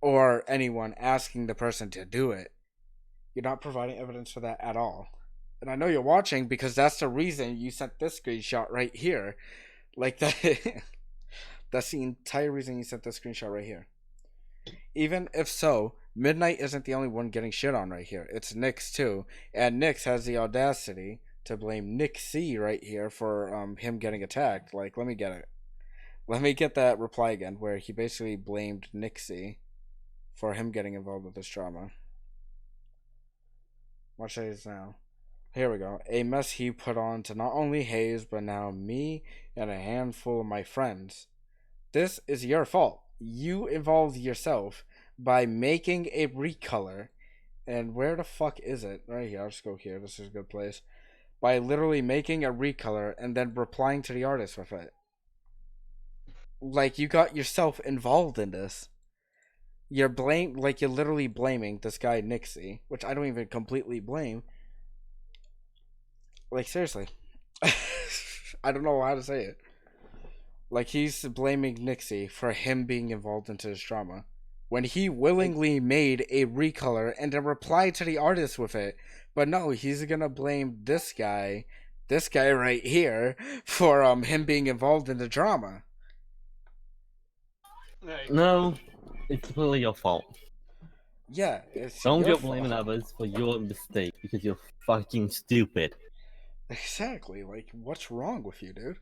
Or anyone asking the person to do it. You're not providing evidence for that at all. And I know you're watching because that's the reason you sent this screenshot right here. Like that. That's the entire reason you sent this screenshot right here. Even if so, Midnight isn't the only one getting shit on right here. It's Nyx too. And Nyx has the audacity to blame Nick C right here for him getting attacked. Like, let me get it. Let me get that reply again where he basically blamed Nick C for him getting involved with this drama. Watch this now. Here we go. A mess he put on to not only Hayes, but now me and a handful of my friends. This is your fault. You involved yourself by making a recolor. And where the fuck is it? Right here. I'll just go here. This is a good place. By literally making a recolor and then replying to the artist with it. Like, you got yourself involved in this. You're literally blaming this guy Nixie, which I don't even completely blame. Like, seriously. I don't know how to say it. Like, he's blaming Nixie for him being involved into this drama. When he willingly made a recolor and then replied to the artist with it. But no, he's gonna blame this guy right here, for him being involved in the drama. No, it's completely your fault. Yeah, it's Don't your go blaming fault. others for your mistake because you're fucking stupid. Exactly. Like, what's wrong with you, dude?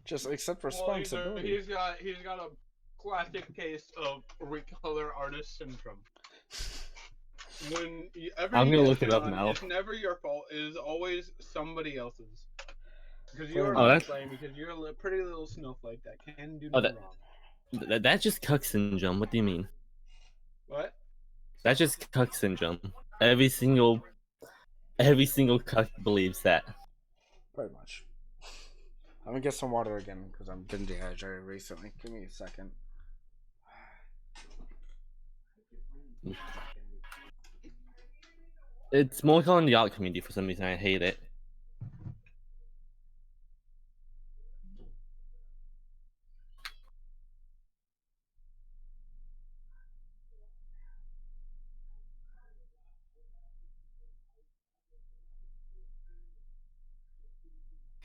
Just accept responsibility. He's got a classic case of recolor artist syndrome. I'm gonna look it up now. It's never your fault. It is always somebody else's. Because you're not playing. Because you're a pretty little snowflake that can do no wrong. That's just cuck syndrome. What do you mean? What? That's just cuck syndrome. Every single cuck believes that. Pretty much. I'm gonna get some water again because I've been dehydrated recently. Give me a second. It's more common in the art community for some reason. I hate it.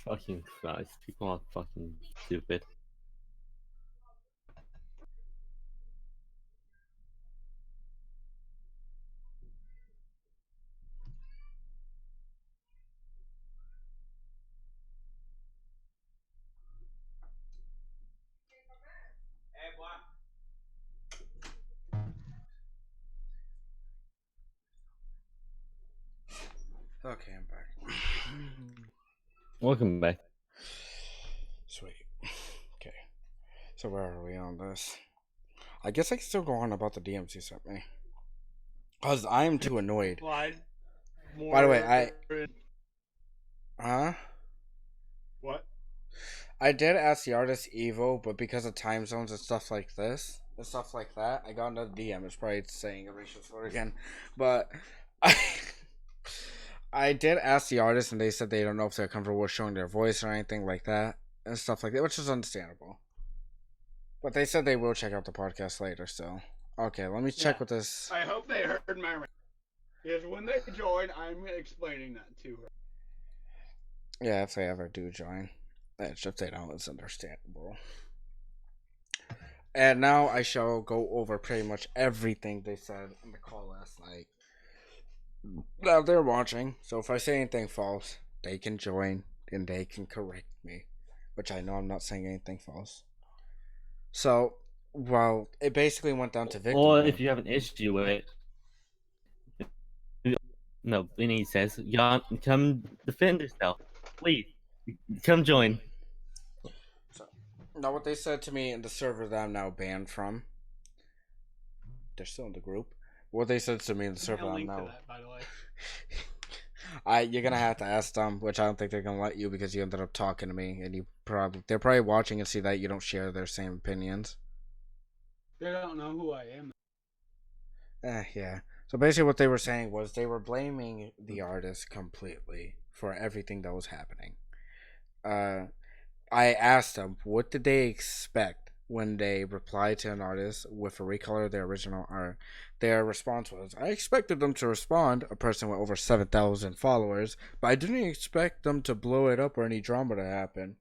Fucking Christ. People are fucking stupid. Okay, I'm back. Welcome back. Sweet. Okay. So where are we on this? I guess I can still go on about the DMs you sent me. Because I am too annoyed. By the way, Huh? What? I did ask the artist Evo, but because of time zones and stuff like this and stuff like that, I got another DM. It's probably saying a racial slur again, but I I did ask the artist, and they said they don't know if they're comfortable with showing their voice or anything like that and stuff like that, which is understandable. But they said they will check out the podcast later. So okay, let me check with this. I hope they heard my rant. Because when they join, I'm explaining that to her. Yeah, if they ever do join. It's if they don't, it's understandable. And now I shall go over pretty much everything they said on the call last night. Now they're watching, so if I say anything false, they can join and they can correct me. Which I know I'm not saying anything false. So, well, it basically went down to victim. Or if you have an issue with it, no, Vinny says, come defend yourself. Please, come join. So, now what they said to me in the server that I'm now banned from, they're still in the group. What they said to me in the server I'm now... That, by the way. You're gonna have to ask them, which I don't think they're gonna let you because you ended up talking to me, and they're probably watching and see that you don't share their same opinions. They don't know who I am. Yeah. So basically, what they were saying was they were blaming the artist completely for everything that was happening. I asked them what did they expect when they replied to an artist with a recolor of their original art. Their response was, I expected them to respond, a person with over 7,000 followers, but I didn't expect them to blow it up or any drama to happen.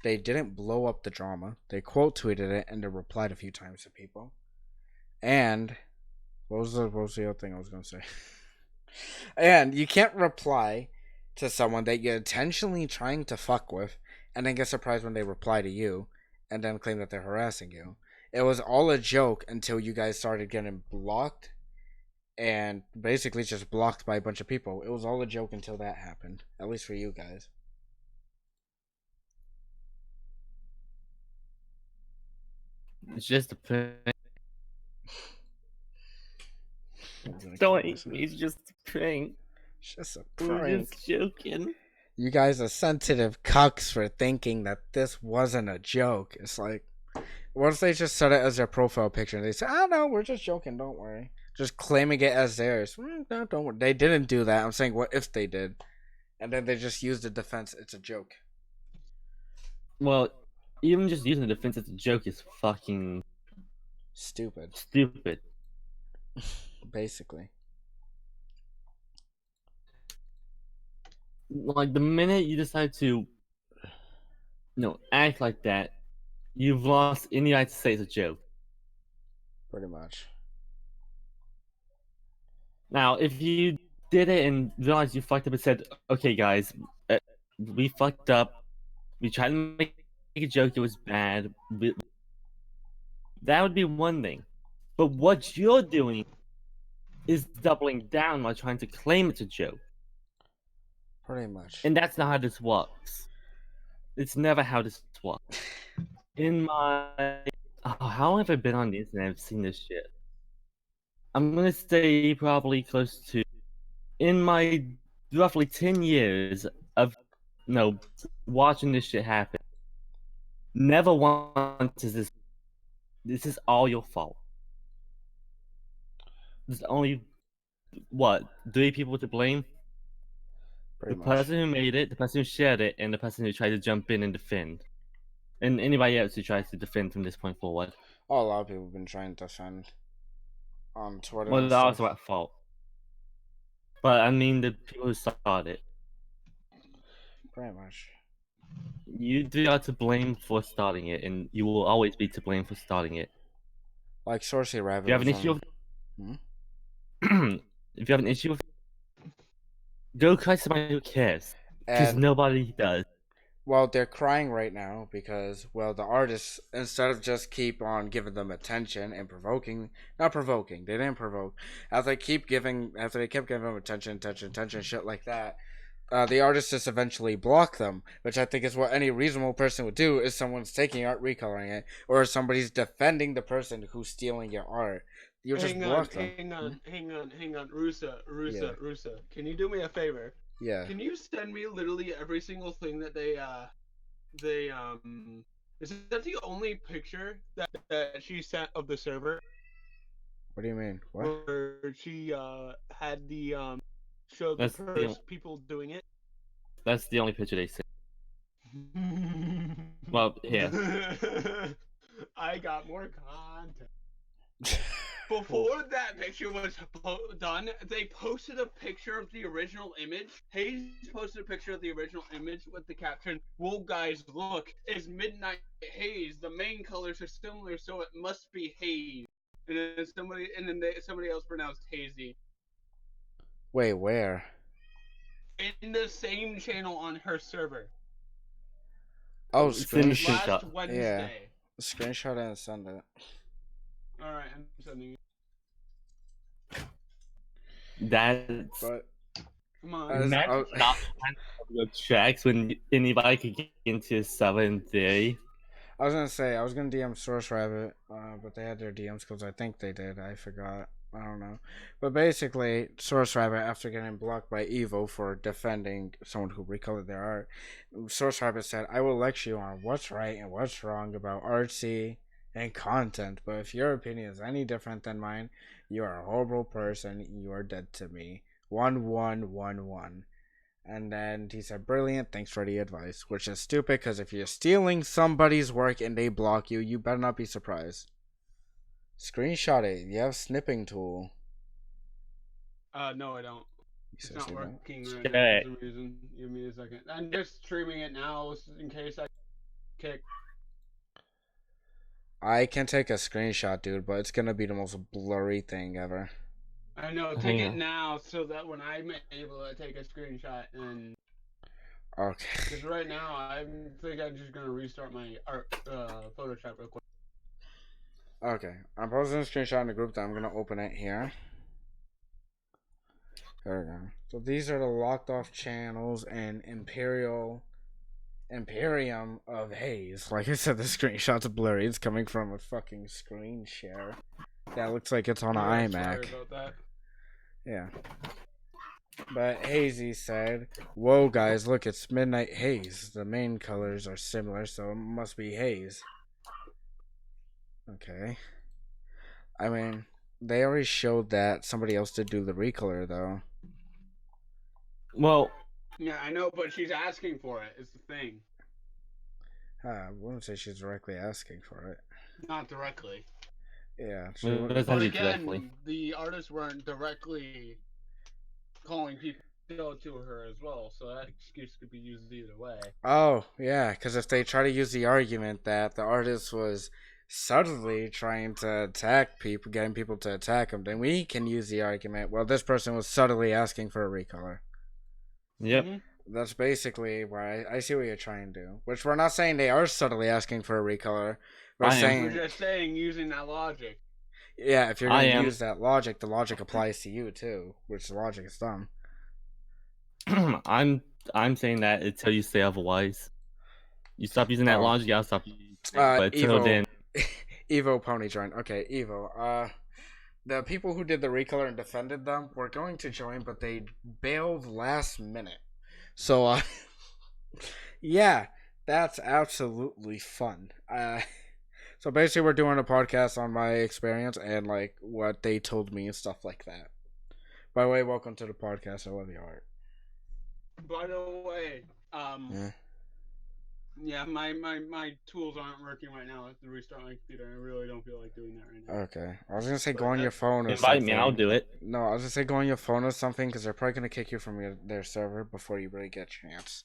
They didn't blow up the drama. They quote tweeted it and they replied a few times to people. And what was the other thing I was gonna say? And you can't reply to someone that you're intentionally trying to fuck with and then get surprised when they reply to you and then claim that they're harassing you. It was all a joke until you guys started getting blocked and basically just blocked by a bunch of people. It was all a joke until that happened, at least for you guys. It's just a prank. Don't hate me, it's just a prank. It's just a We're prank. just joking. You guys are sensitive cucks for thinking that this wasn't a joke. It's like, what if they just set it as their profile picture and they say, oh no, we're just joking, don't worry. Just claiming it as theirs. No, don't worry. They didn't do that. I'm saying, what if they did? And then they just used the defense, it's a joke. Well, even just using the defense as a joke is fucking Stupid. Basically. Like, the minute you decide to, act like that, you've lost any right to say it's a joke. Pretty much. Now, if you did it and realized you fucked up and said, okay, guys, we fucked up, we tried to make a joke, it was bad, that would be one thing. But what you're doing is doubling down while trying to claim it's a joke. Pretty much. And that's not how this works. It's never how this works. In my... how long have I been on the internet and I've seen this shit? I'm gonna say probably close to... in my roughly 10 years of, watching this shit happen, never once is this is all your fault. There's only, 3 people to blame? Pretty The much. person who made it, the person who shared it, and the person who tried to jump in and defend. And anybody else who tries to defend from this point forward. Oh, a lot of people have been trying to defend on Twitter. Well, and they're stuff. also at fault. But I mean the people who started it. Pretty much. You are to blame for starting it, and you will always be to blame for starting it. Like Sorcery Rabbit. If you have an issue with if you have an issue with go cry to somebody who cares. Because nobody does. Well, they're crying right now because, well, the artists, instead of just keep on giving them attention and not provoking, they didn't provoke. After they kept giving them attention, shit like that, the artists just eventually block them, which I think is what any reasonable person would do if someone's taking art, recoloring it, or if somebody's defending the person who's stealing your art. You just block them. Hang on. Rusa. Can you do me a favor? Yeah. Can you send me literally every single thing that they is that the only picture that she sent of the server What do you mean? What? where she had the showed the That's the people doing it? that's the only picture they sent. Well, here. I got more content. Before that picture was done, they posted a picture of the original image. Hayes posted a picture of the original image with the caption, "Whoa, guys, look, it's Midnight Haze. The main colors are similar, so it must be Haze." And then somebody else pronounced Hazy. Wait, where? In the same channel on her server. Oh, It's in the screenshot. Last screenshot. Wednesday. Screenshot and send it. Alright, I'm sending it. That's But Come on. imagine not the tracks when anybody could get into 7th day. I was gonna DM Source Rabbit, but they had their DMs because I think they did. I forgot. I don't know. But basically, Source Rabbit, after getting blocked by Evo for defending someone who recolored their art, Source Rabbit said, "I will lecture you on what's right and what's wrong about artsy and content. But if your opinion is any different than mine, you are a horrible person. You are dead to me. 1111." And then he said, "Brilliant, thanks for the advice." Which is stupid, because if you're stealing somebody's work and they block you, you better not be surprised. Screenshot it. You have snipping tool. No, I don't. You It's said not you don't? working right now Okay. for some reason. Give me a second. I'm just streaming it now in case I kick. I can take a screenshot, dude, but it's gonna be the most blurry thing ever. I know, take it now so that when I'm able to take a screenshot and... Okay. Because right now, I think I'm just going to restart my Photoshop real quick. Okay. I'm posting a screenshot in the group that I'm gonna open it here. There we go. So these are the locked off channels and Imperium of Haze. Like I said, the screenshot's blurry. It's coming from a fucking screen share. That looks like it's on an iMac. Sorry about that. Yeah. But Hazy said, "Whoa, guys, look, it's Midnight Haze. The main colors are similar, so it must be Haze." Okay. I mean, they already showed that somebody else did do the recolor, though. Well, Yeah, I know, but she's asking for it, is the thing. I wouldn't say she's directly asking for it. Not directly. Yeah. that's But how you again, directly. the artists weren't directly calling people to her as well, so that excuse could be used either way. Oh, yeah, because if they try to use the argument that the artist was subtly trying to attack people, getting people to attack him, then we can use the argument, well, this person was subtly asking for a recolor. Yep. Mm-hmm. That's basically why I see what you're trying to do. Which we're not saying they are subtly asking for a recolor. We're just saying using that logic. Yeah, if you're going to use that logic, the logic applies to you too, which the logic is dumb. I'm saying that until you say otherwise. You stop using that logic, I'll stop using it. But until then, Evo Pony joined. Okay, Evo. The people who did the recolor and defended them were going to join, but they bailed last minute. So, yeah, that's absolutely fun. So basically, we're doing a podcast on my experience and like what they told me and stuff like that. By the way, welcome to the podcast. I love your art. By the way, yeah, my tools aren't working right now. I have to restart my computer. I really don't feel like doing that right now. Okay, I was gonna say go on your phone or something. Invite me, I'll do it. No, I was gonna say go on your phone or something because they're probably gonna kick you from their server before you really get a chance.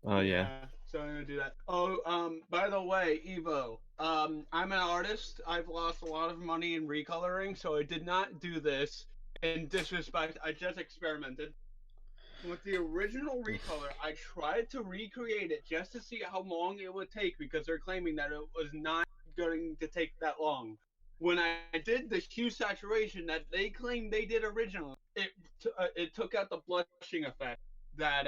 Oh yeah. So I'm gonna do that. Oh, by the way, Evo, I'm an artist. I've lost a lot of money in recoloring, so I did not do this in disrespect. I just experimented with the original recolor. I tried to recreate it just to see how long it would take because they're claiming that it was not going to take that long. When I did the hue saturation that they claimed they did originally, it took out the blushing effect that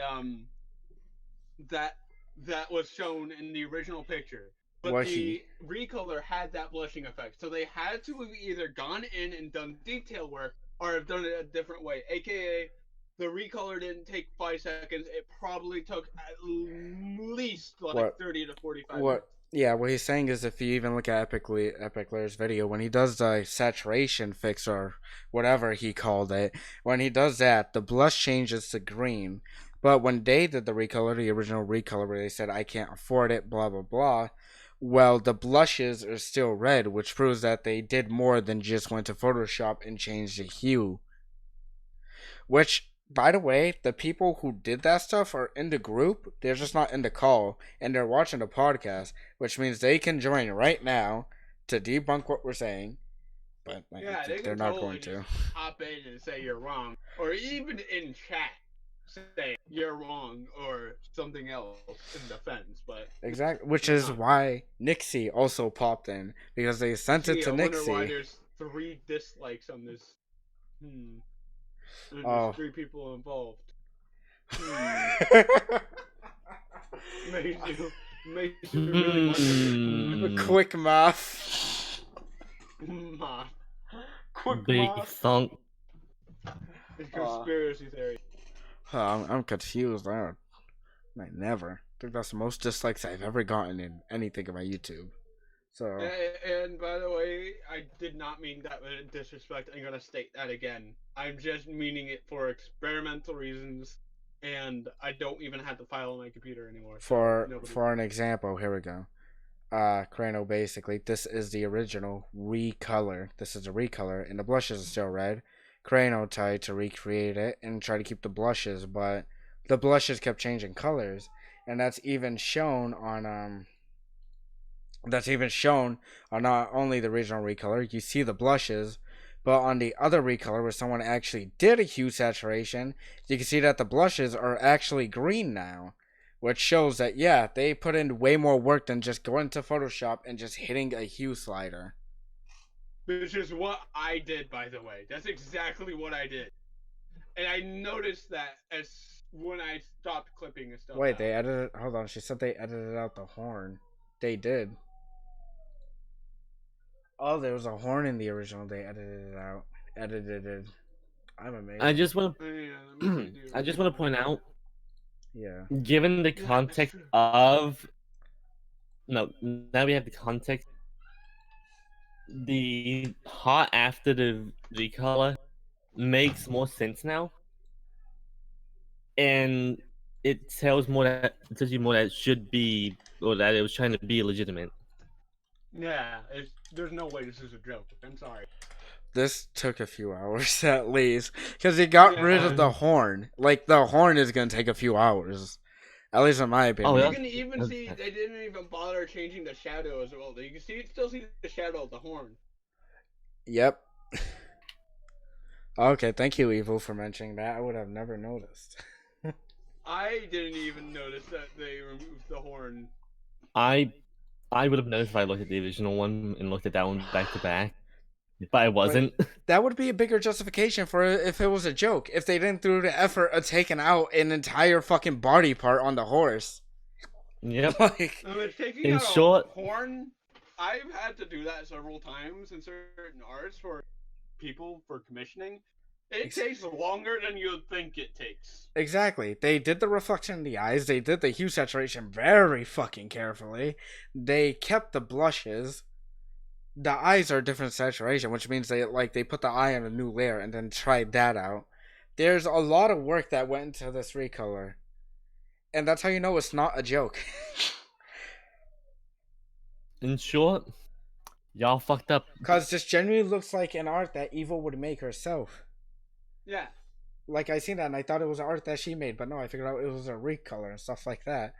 that was shown in the original picture. But the recolor had that blushing effect, so they had to have either gone in and done detail work or have done it a different way, aka the recolor didn't take 5 seconds. It probably took at least like What? 30 to 45 What? minutes. Yeah, what he's saying is if you even look at Epic Lair's video, when he does the saturation fix or whatever he called it, when he does that, the blush changes to green. But when they did the recolor, the original recolor, where they said, I can't afford it, blah, blah, blah, well, the blushes are still red, which proves that they did more than just went to Photoshop and changed the hue. Which, by the way, the people who did that stuff are in the group. They're just not in the call, and they're watching the podcast, which means they can join right now to debunk what we're saying. But Yeah, they they're can not totally going to. just hop in and say you're wrong, or even in chat say you're wrong or something else in defense. But Exactly, which they're is not. why Nixie also popped in because they sent it Gee, to I wonder why Nixie. there's 3 dislikes on this. And there's Oh. 3 people involved. Makes you really wonder. Quick math. Ma, Quick Big math. thunk. it's conspiracy theory. I'm confused. I never. I think that's the most dislikes I've ever gotten in anything on my YouTube. So And by the way, I did not mean that with disrespect. I'm gonna state that again. I'm just meaning it for experimental reasons, and I don't even have the file on my computer anymore. So for an example, here we go. Crano, basically, this is the original recolor. This is a recolor, and the blushes are still red. Crano tried to recreate it and try to keep the blushes, but the blushes kept changing colors, and that's even shown on not only the original recolor. You see the blushes, but on the other recolor where someone actually did a hue saturation, you can see that the blushes are actually green now, which shows that yeah, they put in way more work than just going to Photoshop and just hitting a hue slider. which is what I did, by the way. That's exactly what I did, and I noticed that as when I stopped clipping and stuff. Wait, they edited. Hold on, she said they edited out the horn. They did. Oh, there was a horn in the original. They edited it out. Edited it. I'm amazed. I just want Yeah, I just want to point out, Yeah. given the context of no, now we have the context. The hot after the recolor makes more sense now, and it tells you more that it should be, or that it was trying to be legitimate. Yeah, there's no way this is a joke. I'm sorry. This took a few hours at least because he got rid of the horn. Like the horn is gonna take a few hours, at least in my opinion. Oh, You can even see they didn't even bother changing the shadow as well. You can still see the shadow of the horn. Yep. Okay, thank you, Evil, for mentioning that. I would have never noticed. I didn't even notice that they removed the horn. I would have noticed if I looked at the original one and looked at that one back to back, but I wasn't. That would be a bigger justification for if it was a joke. If they didn't do the effort of taking out an entire fucking body part on the horse. Yep. Like, taking out a horn, I've had to do that several times in certain arts for people for commissioning. It takes longer than you'd think it takes. Exactly. They did the reflection in the eyes. They did the hue saturation very fucking carefully. They kept the blushes. The eyes are different saturation, which means they put the eye on a new layer and then tried that out. There's a lot of work that went into this recolor. And that's how you know it's not a joke. In short, y'all fucked up. Because this genuinely looks like an art that Evil would make herself. Yeah. Like, I seen that and I thought it was art that she made, but no, I figured out it was a recolor and stuff like that.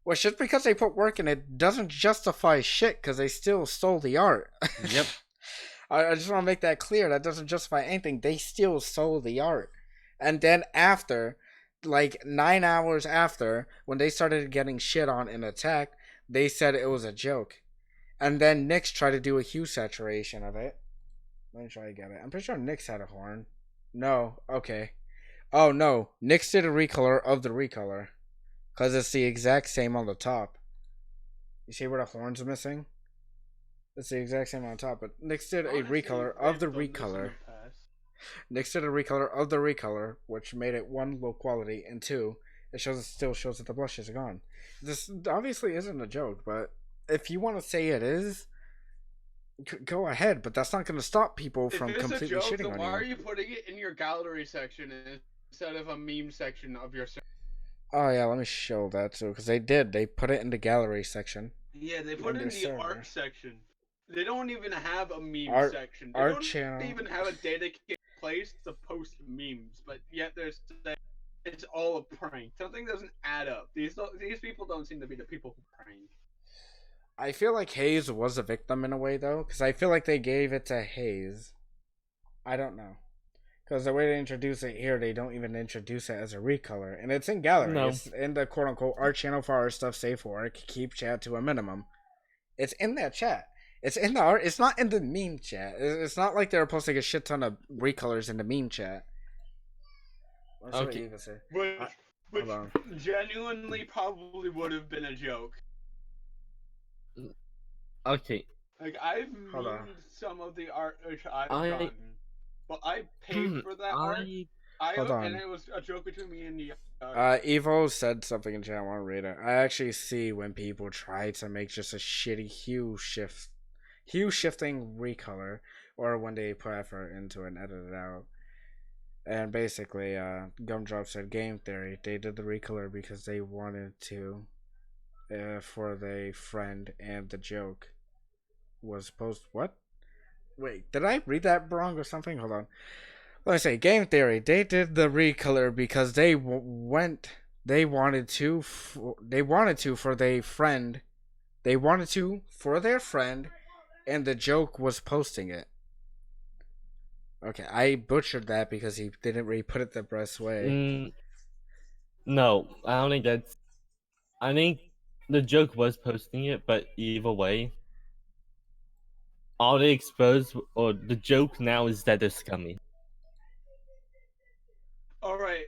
Which, just because they put work in it doesn't justify shit, because they still stole the art. Yep. I just want to make that clear. That doesn't justify anything. They still stole the art. And then after, like 9 hours after, when they started getting shit on and attacked, they said it was a joke. And then Nyx tried to do a hue saturation of it. Let me try to get it. I'm pretty sure Nyx had a horn. No, okay. Oh no, Nyx did a recolor of the recolor. Because it's the exact same on the top. You see where the horn's missing? It's the exact same on top, but Nyx did a recolor of the recolor. Nick's did a recolor of the recolor, which made it one, low quality, and two, still shows that the blushes are gone. This obviously isn't a joke, but if you want to say it is, go ahead. But that's not going to stop people from If it's a completely joke, shitting then on why you. are you putting it in your gallery section instead of a meme section of your? Oh yeah, let me show that too, because they did. They put it in the gallery section. Yeah, they put it in the server. art section. They don't even have a meme Art- section. They art don't channel. even have a dedicated place to post memes, but yet they're saying it's all a prank. Something doesn't add up. These people don't seem to be the people who prank. I feel like Hayes was a victim in a way, though, because I feel like they gave it to Hayes. I don't know. Because the way they introduce it here, they don't even introduce it as a recolor. And it's in gallery. No. It's in the quote-unquote art channel for our stuff, safe work, keep chat to a minimum. It's in that chat. It's in the art. It's not in the meme chat. It's not like they're posting a shit ton of recolors in the meme chat. Okay. Which genuinely probably would have been a joke. Okay. Like, I've memed some of the art which I've gotten, but I paid for that art. And it was a joke between me and the. Evo said something in chat. I want to read it. I actually see when people try to make just a shitty hue shifting recolor, or when they put effort into it and edit it out. And basically, Gumdrop said game theory. They did the recolor because they wanted to, for their friend, and the joke was what? Wait, did I read that wrong or something? Hold on. Let me say, game theory. They did the recolor because they wanted to for their friend. They wanted to for their friend, and the joke was posting it. Okay, I butchered that because he didn't really put it the best way. No, I don't think that's. I think the joke was posting it, but either way, all they exposed, or the joke now is that they're scummy. Alright.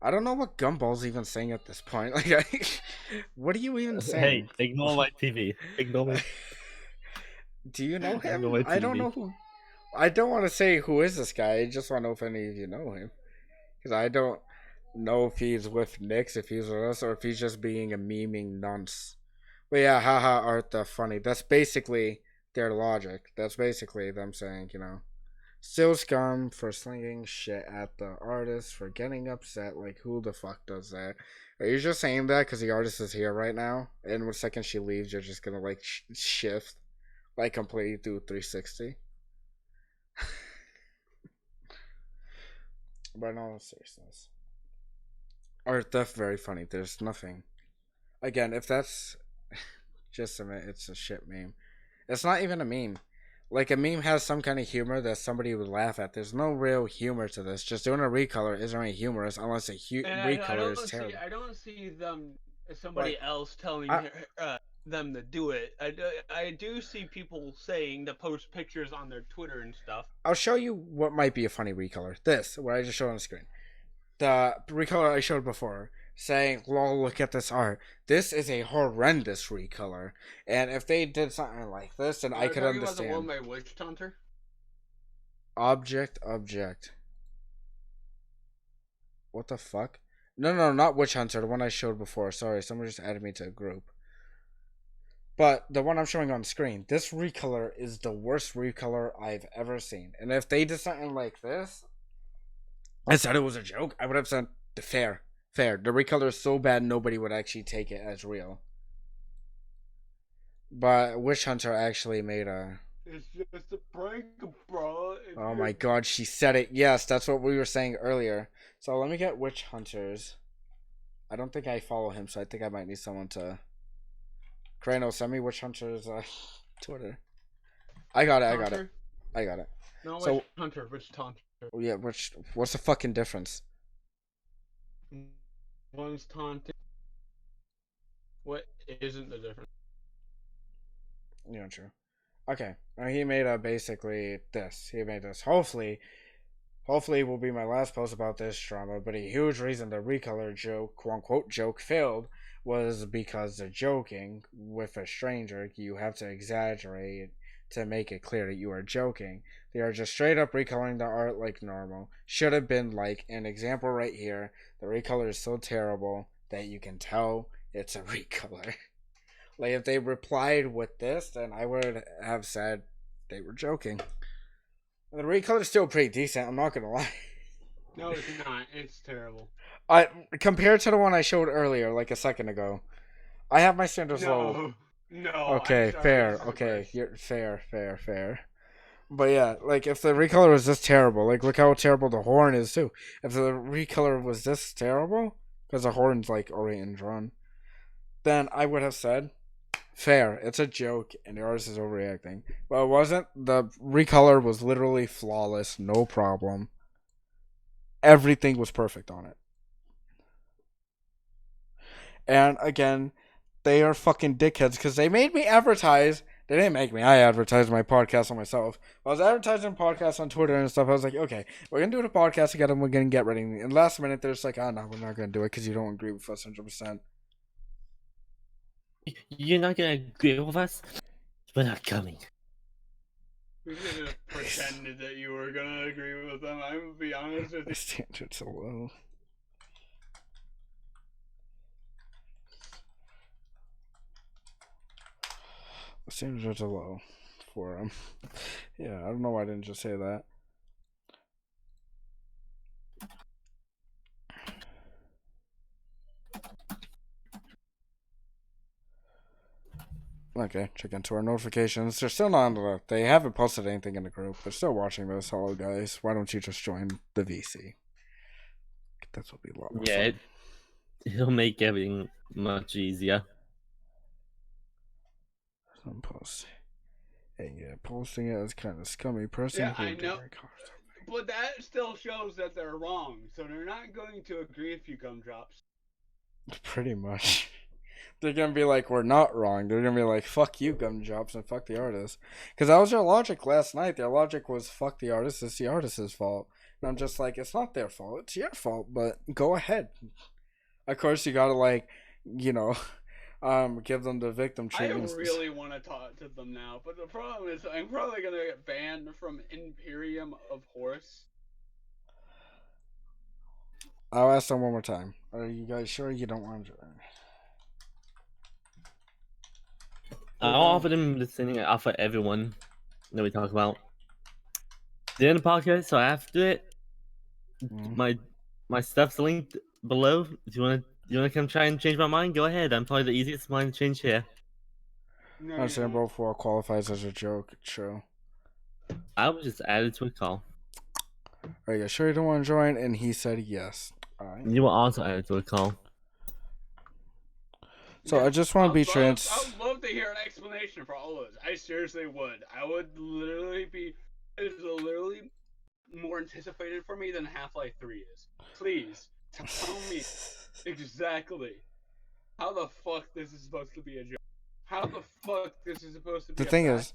I don't know what Gumball's even saying at this point. Like, what are you even saying? Hey, ignore my TV. Ignore me. Do you know him? Ignore my I don't TV. know who. I don't want to say who is this guy. I just want to know if any of you know him, because I don't know if he's with Nyx, if he's with us, or if he's just being a memeing nonce. But yeah, haha, art the funny. That's basically their logic. That's basically them saying, still scum for slinging shit at the artist, for getting upset. Like, who the fuck does that? Are you just saying that because the artist is here right now, and the second she leaves, you're just gonna like shift, like completely do 360? But in all seriousness, art theft very funny. There's nothing. Again, if that's just a minute, it's a shit meme. It's not even a meme. Like, a meme has some kind of humor that somebody would laugh at. There's no real humor to this. Just doing a recolor isn't really humorous unless a recolor is terrible. I don't see them somebody else telling them to do it. I do see people saying to post pictures on their Twitter and stuff. I'll show you what might be a funny recolor. This, what I just showed on the screen. The recolor I showed before, saying, lol, look at this art. This is a horrendous recolor. And if they did something like this, then I could understand. About the one by Witch Hunter? Object. What the fuck? No, not Witch Hunter, the one I showed before. Sorry, someone just added me to a group. But the one I'm showing on screen, this recolor is the worst recolor I've ever seen. And if they did something like this, I said it was a joke, I would have said fair. The recolor is so bad nobody would actually take it as real. But Witch Hunter actually made a... It's just a prank, bro. Oh my god, she said it. Yes, that's what we were saying earlier. So let me get Witch Hunters. I don't think I follow him, so I think I might need someone to... Crano, send me Witch Hunter's Twitter. I got it. No, so, Witch Hunter. Yeah, what's the fucking difference? One's taunting. What isn't the difference? Yeah, true. Okay, he made basically this. He made this. Hopefully will be my last post about this drama, but a huge reason the recolor joke, quote unquote joke, failed was because the joking with a stranger, you have to exaggerate to make it clear that you are joking. They are just straight up recoloring the art like normal. Should have been like an example right here. The recolor is so terrible that you can tell it's a recolor. Like, if they replied with this, then I would have said they were joking. The recolor is still pretty decent, I'm not gonna lie. No, it's not. It's terrible. Compared to the one I showed earlier, like a second ago, I have my standards low. No. Okay, fair. Okay, you're fair. But yeah, like if the recolor was this terrible, like look how terrible the horn is too. If the recolor was this terrible, because the horn's like already in drawn, then I would have said, fair, it's a joke and the artist is overreacting. But it wasn't. The recolor was literally flawless, no problem. Everything was perfect on it. And again, they are fucking dickheads because they made me advertise. They didn't make me. I advertised my podcast on myself. I was advertising podcasts on Twitter and stuff. I was like, okay, we're going to do the podcast together and we're going to get ready. And last minute, they're just like, oh, no, we're not going to do it because you don't agree with us 100%. You're not gonna agree with us? We're not coming. We should have pretended that you were gonna agree with them. I'm gonna be honest with The you. standards are low. The standards are low for them. Yeah, I don't know why I didn't just say that. Okay, check into our notifications. They're still not on the. They haven't posted anything in the group. They're still watching this. Hello, guys. Why don't you just join the VC? That will be a lot more fun. It'll make everything much easier. Some post. And yeah, posting it as kind of scummy person. Yeah, I know. But that still shows that they're wrong. So they're not going to agree if you gumdrops. Pretty much. They're gonna be like, we're not wrong. They're gonna be like, fuck you, gumdrops, and fuck the artist. Because that was their logic last night. Their logic was, fuck the artist, it's the artist's fault. And I'm just like, it's not their fault, it's your fault, but go ahead. Of course, you gotta, like, you know, give them the victim treatment. I really want to talk to them now, but the problem is I'm probably gonna get banned from Imperium of Horse. I'll ask them one more time. Are you guys sure you don't want to join? I'll offer them listening. I offer everyone that we talk about. The end of the podcast, so after it, my stuff's linked below. If you wanna come try and change my mind, go ahead. I'm probably the easiest mind to change here. No, I'm saying both for qualifies as a joke. True. I was just added to a call. Are you sure you don't want to join? And he said yes. All right. You were also added to a call. So yeah, I just want to be trans. I would love to hear an explanation for all of this. I seriously would. I would literally be. It's literally more anticipated for me than Half-Life 3 is. Please tell me exactly how the fuck this is supposed to be a joke. How the fuck this is supposed to be. The thing is,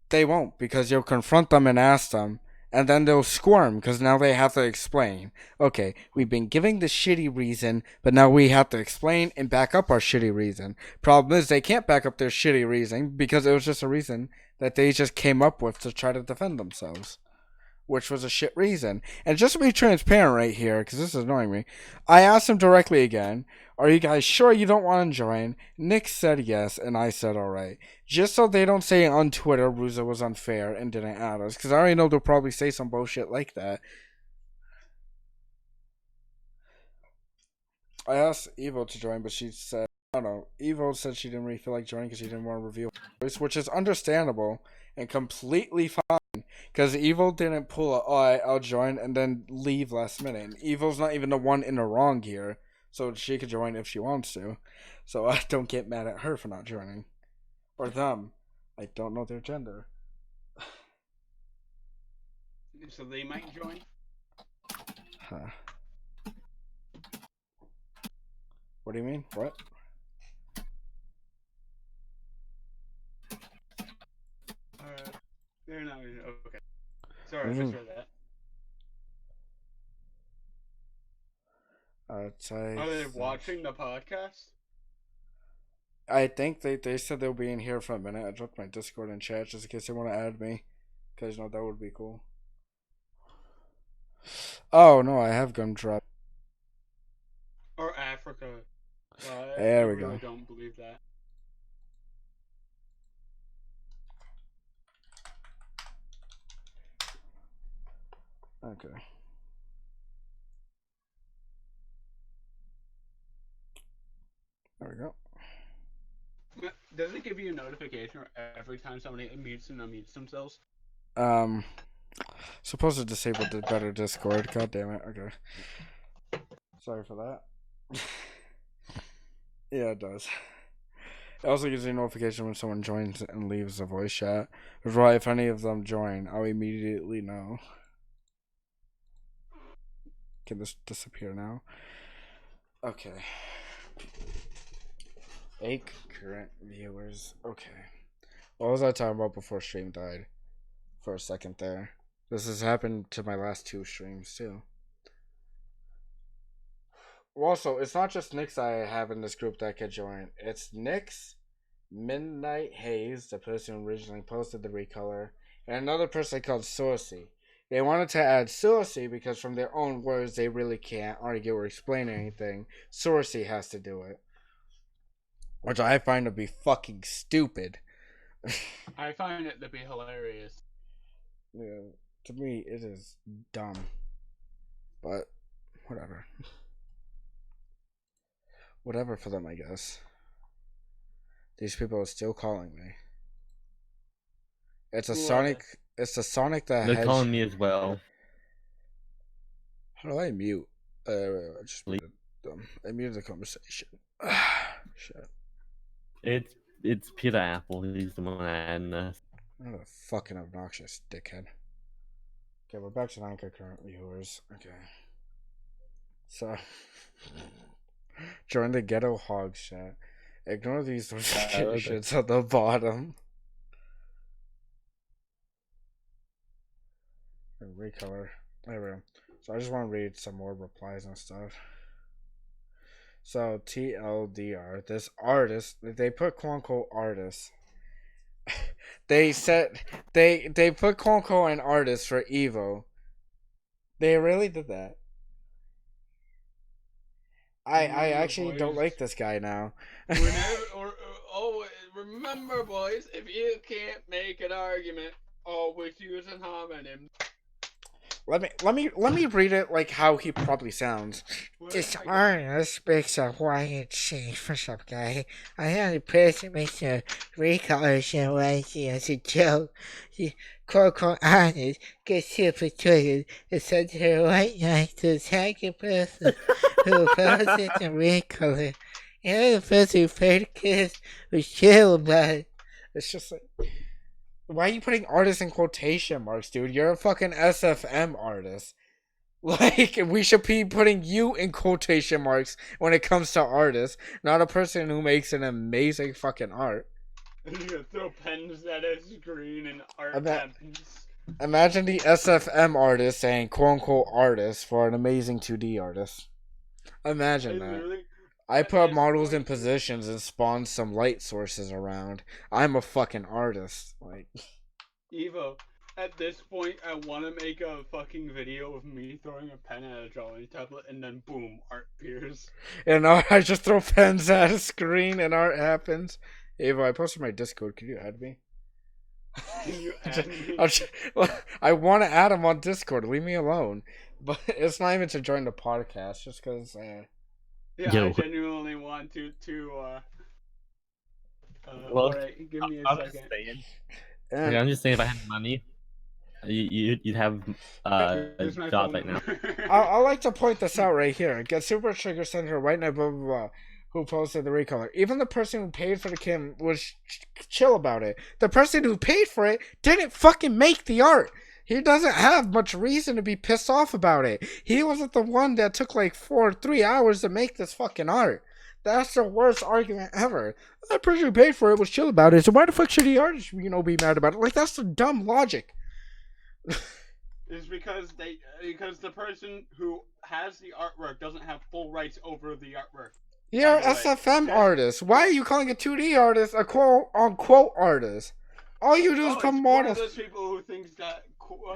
they won't, because you'll confront them and ask them. And then they'll squirm because now they have to explain. Okay, we've been giving the shitty reason, but now we have to explain and back up our shitty reason. Problem is, they can't back up their shitty reason because it was just a reason that they just came up with to try to defend themselves, which was a shit reason. And just to be transparent right here, because this is annoying me, I asked him directly again, are you guys sure you don't want to join? Nick said yes, and I said alright. Just so they don't say on Twitter Ruza was unfair and didn't add us, because I already know they'll probably say some bullshit like that. I asked Evo to join, but she said, I don't know. Evo said she didn't really feel like joining because she didn't want to reveal her voice, which is understandable and completely fine. Because Evo didn't pull a, I'll join, and then leave last minute. And Evo's not even the one in the wrong here. So she could join if she wants to. So I don't get mad at her for not joining. Or them. I don't know their gender. So they might join? Huh. What do you mean? What? They're not. Okay. Sorry, I misread that. Are they watching the podcast? I think they said they'll be in here for a minute. I dropped my Discord in chat just in case they want to add me. Because, you know, that would be cool. Oh, no, I have Gumdrop. Or Africa. There I we really go. don't believe that. Okay. There we go. Does it give you a notification every time somebody mutes and unmutes themselves? Supposed to disable the better Discord. God damn it. Okay. Sorry for that. Yeah, it does. It also gives you a notification when someone joins and leaves a voice chat. Which is why if any of them join, I'll immediately know. Can this disappear now? Okay. 8 current viewers. Okay. What was I talking about before stream died? For a second there. This has happened to my last 2 streams too. Also, it's not just Nyx I have in this group that could join. It's Nyx, MidnightHazey, the person who originally posted the recolor, and another person called Saucy. They wanted to add Saucy because from their own words they really can't argue or explain anything. Saucy has to do it. Which I find to be fucking stupid. I find it to be hilarious. Yeah, to me it is dumb. But whatever. Whatever for them, I guess. These people are still calling me. It's a Sonic. It's the Sonic the They're Hedgehog. calling me as well. How do I mute? I just muted them. I muted the conversation. Shit. It's Peter Apple. He's the one adding us. What a fucking obnoxious dickhead. Okay, we're back to 9 current viewers. Okay. So, join the ghetto hog chat. Ignore these notifications at the bottom. Recolor. There we go. So I just want to read some more replies and stuff. So TLDR, this artist, they put quote unquote artist. They said they put quote unquote an artist for Evo. They really did that. I actually don't like this guy now. Remember, boys, if you can't make an argument, always use an homonym. Let me read it like how he probably sounds. This artist speaks of YNC. What's up, guy? I am the person makes a recolor show as a joke. The quote honest gets super triggered and sends her white knight to attack a person who posted the recolor. And the person who paid the kiss was chill about it. It's just like, why are you putting artist in quotation marks, dude? You're a fucking SFM artist. Like, we should be putting you in quotation marks when it comes to artists, not a person who makes an amazing fucking art. You throw pens at a screen and art happens. Imagine the SFM artist saying quote unquote artist for an amazing 2D artist. Imagine that. I put models in positions and spawn some light sources around. I'm a fucking artist. Like, Evo, at this point, I want to make a fucking video of me throwing a pen at a drawing tablet and then boom, art appears. And I just throw pens at a screen and art happens. Evo, I posted my Discord. Can you add me? Can you add me? I want to add him on Discord. Leave me alone. But it's not even to join the podcast, just because. Yeah, I genuinely want to. Well, alright, give me a I'm second. just saying. I'm just saying, if I had money, you'd have a job right now. I like to point this out right here. Get Super Trigger Center, White Knight, blah blah blah. Who posted the recolor? Even the person who paid for the Kim was chill about it. The person who paid for it didn't fucking make the art. He doesn't have much reason to be pissed off about it. He wasn't the one that took like 3 hours to make this fucking art. That's the worst argument ever. That person who paid for it was chill about it. So why the fuck should the artist, be mad about it? Like, that's the dumb logic. It's because the person who has the artwork doesn't have full rights over the artwork. You're by an the way. SFM That's- artist. Why are you calling a 2D artist a quote unquote artist? All you do is Oh, put it's one models. of those people who thinks that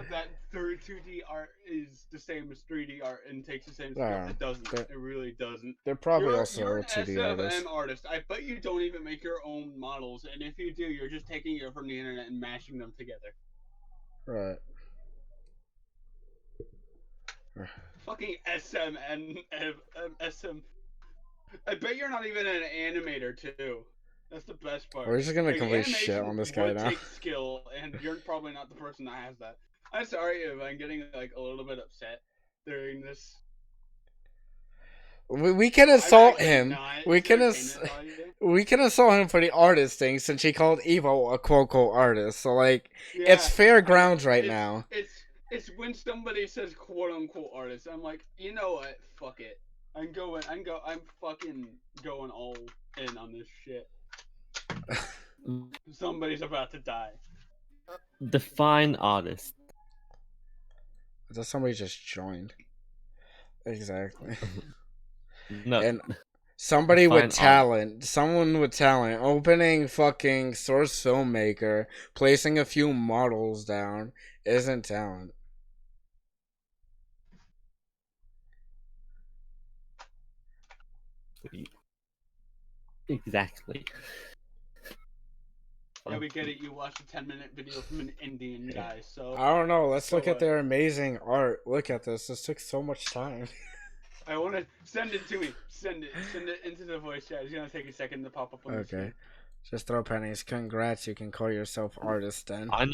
that 2D art is the same as 3D art and takes the same skill. Nah, It doesn't. they're- It really doesn't. They're probably You're also an 2D SFM artists. artist. I bet you don't even make your own models, and if you do, you're just taking it from the internet and mashing them together. Right. Fucking SM. I bet you're not even an animator too. That's the best part. We're just gonna Like, complete shit animation on this guy would now. take skill, and you're probably not the person that has that. I'm sorry if I'm getting like a little bit upset during this. We can I'm assault actually him. not. We It's can entertainment value. we can assault him for the artist thing since he called Evo a quote unquote artist. So like, Yeah, it's fair and grounds right it's- now. It's when somebody says quote unquote artist, I'm like, you know what? Fuck it. I'm fucking going all in on this shit. Somebody's about to die. Define artist. I thought somebody just joined. Exactly. No. And somebody Define with artist. talent, someone with talent, opening fucking Source Filmmaker, placing a few models down, isn't talent. Exactly. Yeah, we get it. You watched a 10-minute video from an Indian guy, so I don't know. Let's look So at their amazing art. Look at this. This took so much time. I want to send it to me. Send it into the voice chat. It's gonna take a second to pop up on the Okay. screen. Just throw pennies. Congrats. You can call yourself artist then. I know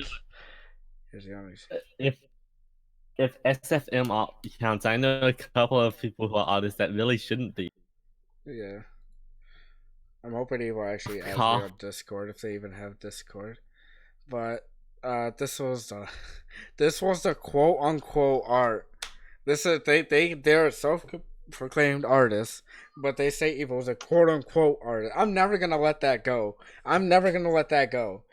Here's the honors. if SFM counts, I know a couple of people who are artists that really shouldn't be. Yeah. I'm hoping he will actually add me Huh. on Discord if they even have Discord. But this was the quote unquote art. This is they're self-proclaimed artists, but they say Evil's a quote unquote artist. I'm never gonna let that go. I'm never gonna let that go.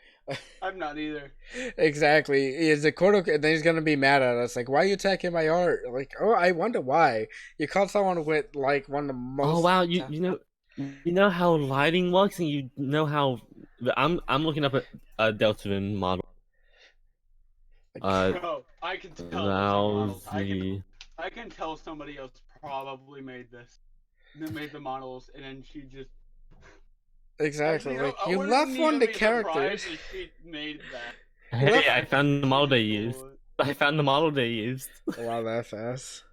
I'm not either. Exactly. Is a quote unquote, and then he's gonna be mad at us. Like, why are you attacking my art? Like, oh, I wonder why. You called someone with like one of the most. Oh wow, you know how lighting works, and you know how I'm looking up a Delta model. No, I can tell. Those are models. Lousy. I can tell somebody else probably made this. They made the models, and then she just. Exactly. Actually, Like I you wouldn't left even one the be surprised characters. if she made that. Hey, I found the model they She used. pulled it. I found the model they used. Wow, that fast.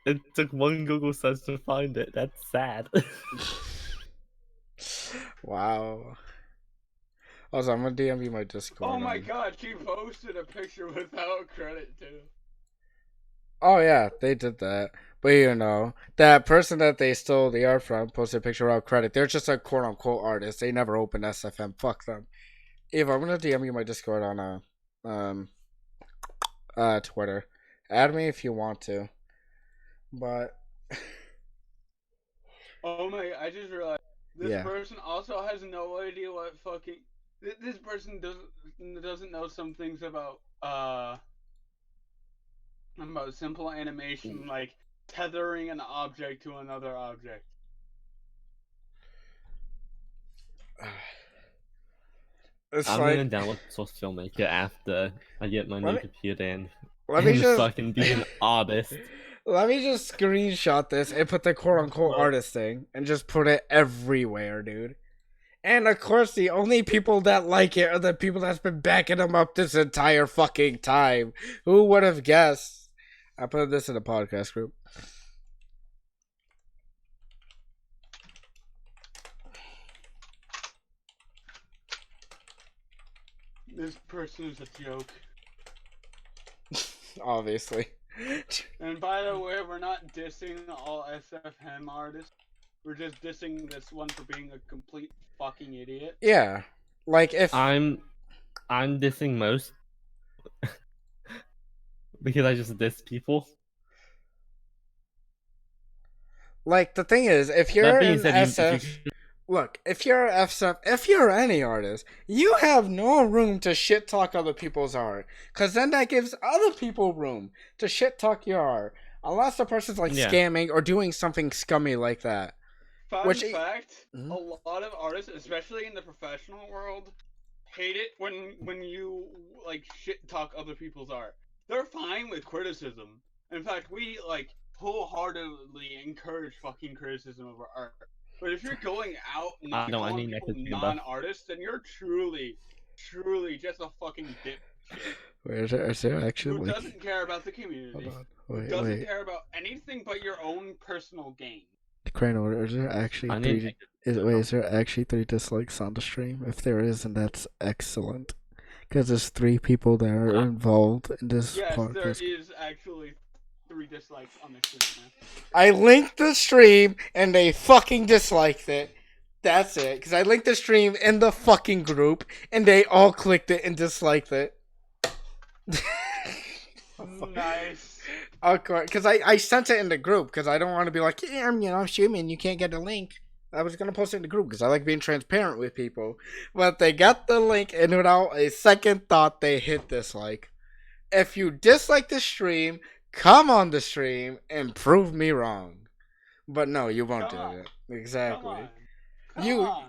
It took one Google search to find it. That's sad. Wow. Also, I'm gonna DM you my Discord. Oh my god, she posted a picture without credit too. Oh yeah, they did that. But you know, that person that they stole the art from posted a picture without credit. They're just a quote unquote artist. They never opened SFM. Fuck them. Eva, I'm gonna DM you my Discord on Twitter. Add me if you want to. But Oh my, I just realized this Yeah. person also has no idea what fucking. This person doesn't know some things about simple animation, like tethering an object to another object. it's I'm like gonna download Source Filmmaker after I get my Let new me- computer and let me just fucking be an artist. let me just screenshot this and put the quote unquote What? artist thing and just put it everywhere, dude. And of course, the only people that like it are the people that's been backing them up this entire fucking time. Who would have guessed? I put this in the podcast group. This person is a joke. Obviously. And by the way, we're not dissing all SFM artists. We're just dissing this one for being a complete fucking idiot. Yeah. Like if I'm dissing most because I just diss people. like the thing is, if you're That being an said, SF look, if you're FSF, if you're any artist, you have no room to shit talk other people's art. Cause then that gives other people room to shit talk your art. Unless the person's like Yeah. scamming or doing something scummy like that. Fun Which- fact: Mhm. a lot of artists, especially in the professional world, hate it when you like shit talk other people's art. They're fine with criticism. In fact, we like wholeheartedly encourage fucking criticism of our art. But if you're going out and I know, I calling need people that to be non-artists, then you're truly just a fucking dipshit Wait, is there actually who like? doesn't care about the Hold community, on. who Wait, doesn't wait. care about anything but your own personal gain. Crano, is there actually I need three? Is there actually 3 dislikes on the stream? If there is, then that's excellent. Because there's 3 people that are involved in this Yes, there podcast. is actually 3 dislikes on this stream, man. I linked the stream and they fucking disliked it. That's it. Because I linked the stream in the fucking group and they all clicked it and disliked it. Nice. Okay, because I sent it in the group because I don't want to be like, yeah, I'm streaming, you can't get the link. I was going to post it in the group because I like being transparent with people. But they got the link and without a second thought, they hit dislike. If you dislike the stream, come on the stream and prove me wrong. But no, you won't do it. Exactly. Come on.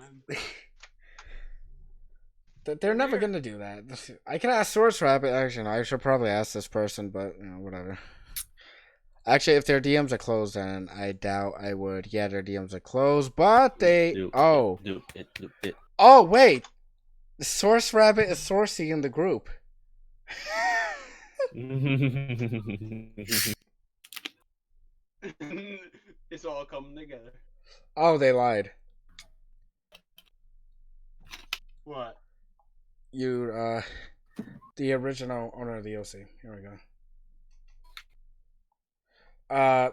They're never Weird. gonna do that. I can ask Source Rabbit. Actually, I should probably ask this person, but whatever. Actually, if their DMs are closed, then I doubt I would. Yeah, their DMs are closed, but they. Oh, wait. Source Rabbit is sourcing in the group. It's all coming together. Oh, they lied. What? You, the original owner of the OC. Here we go.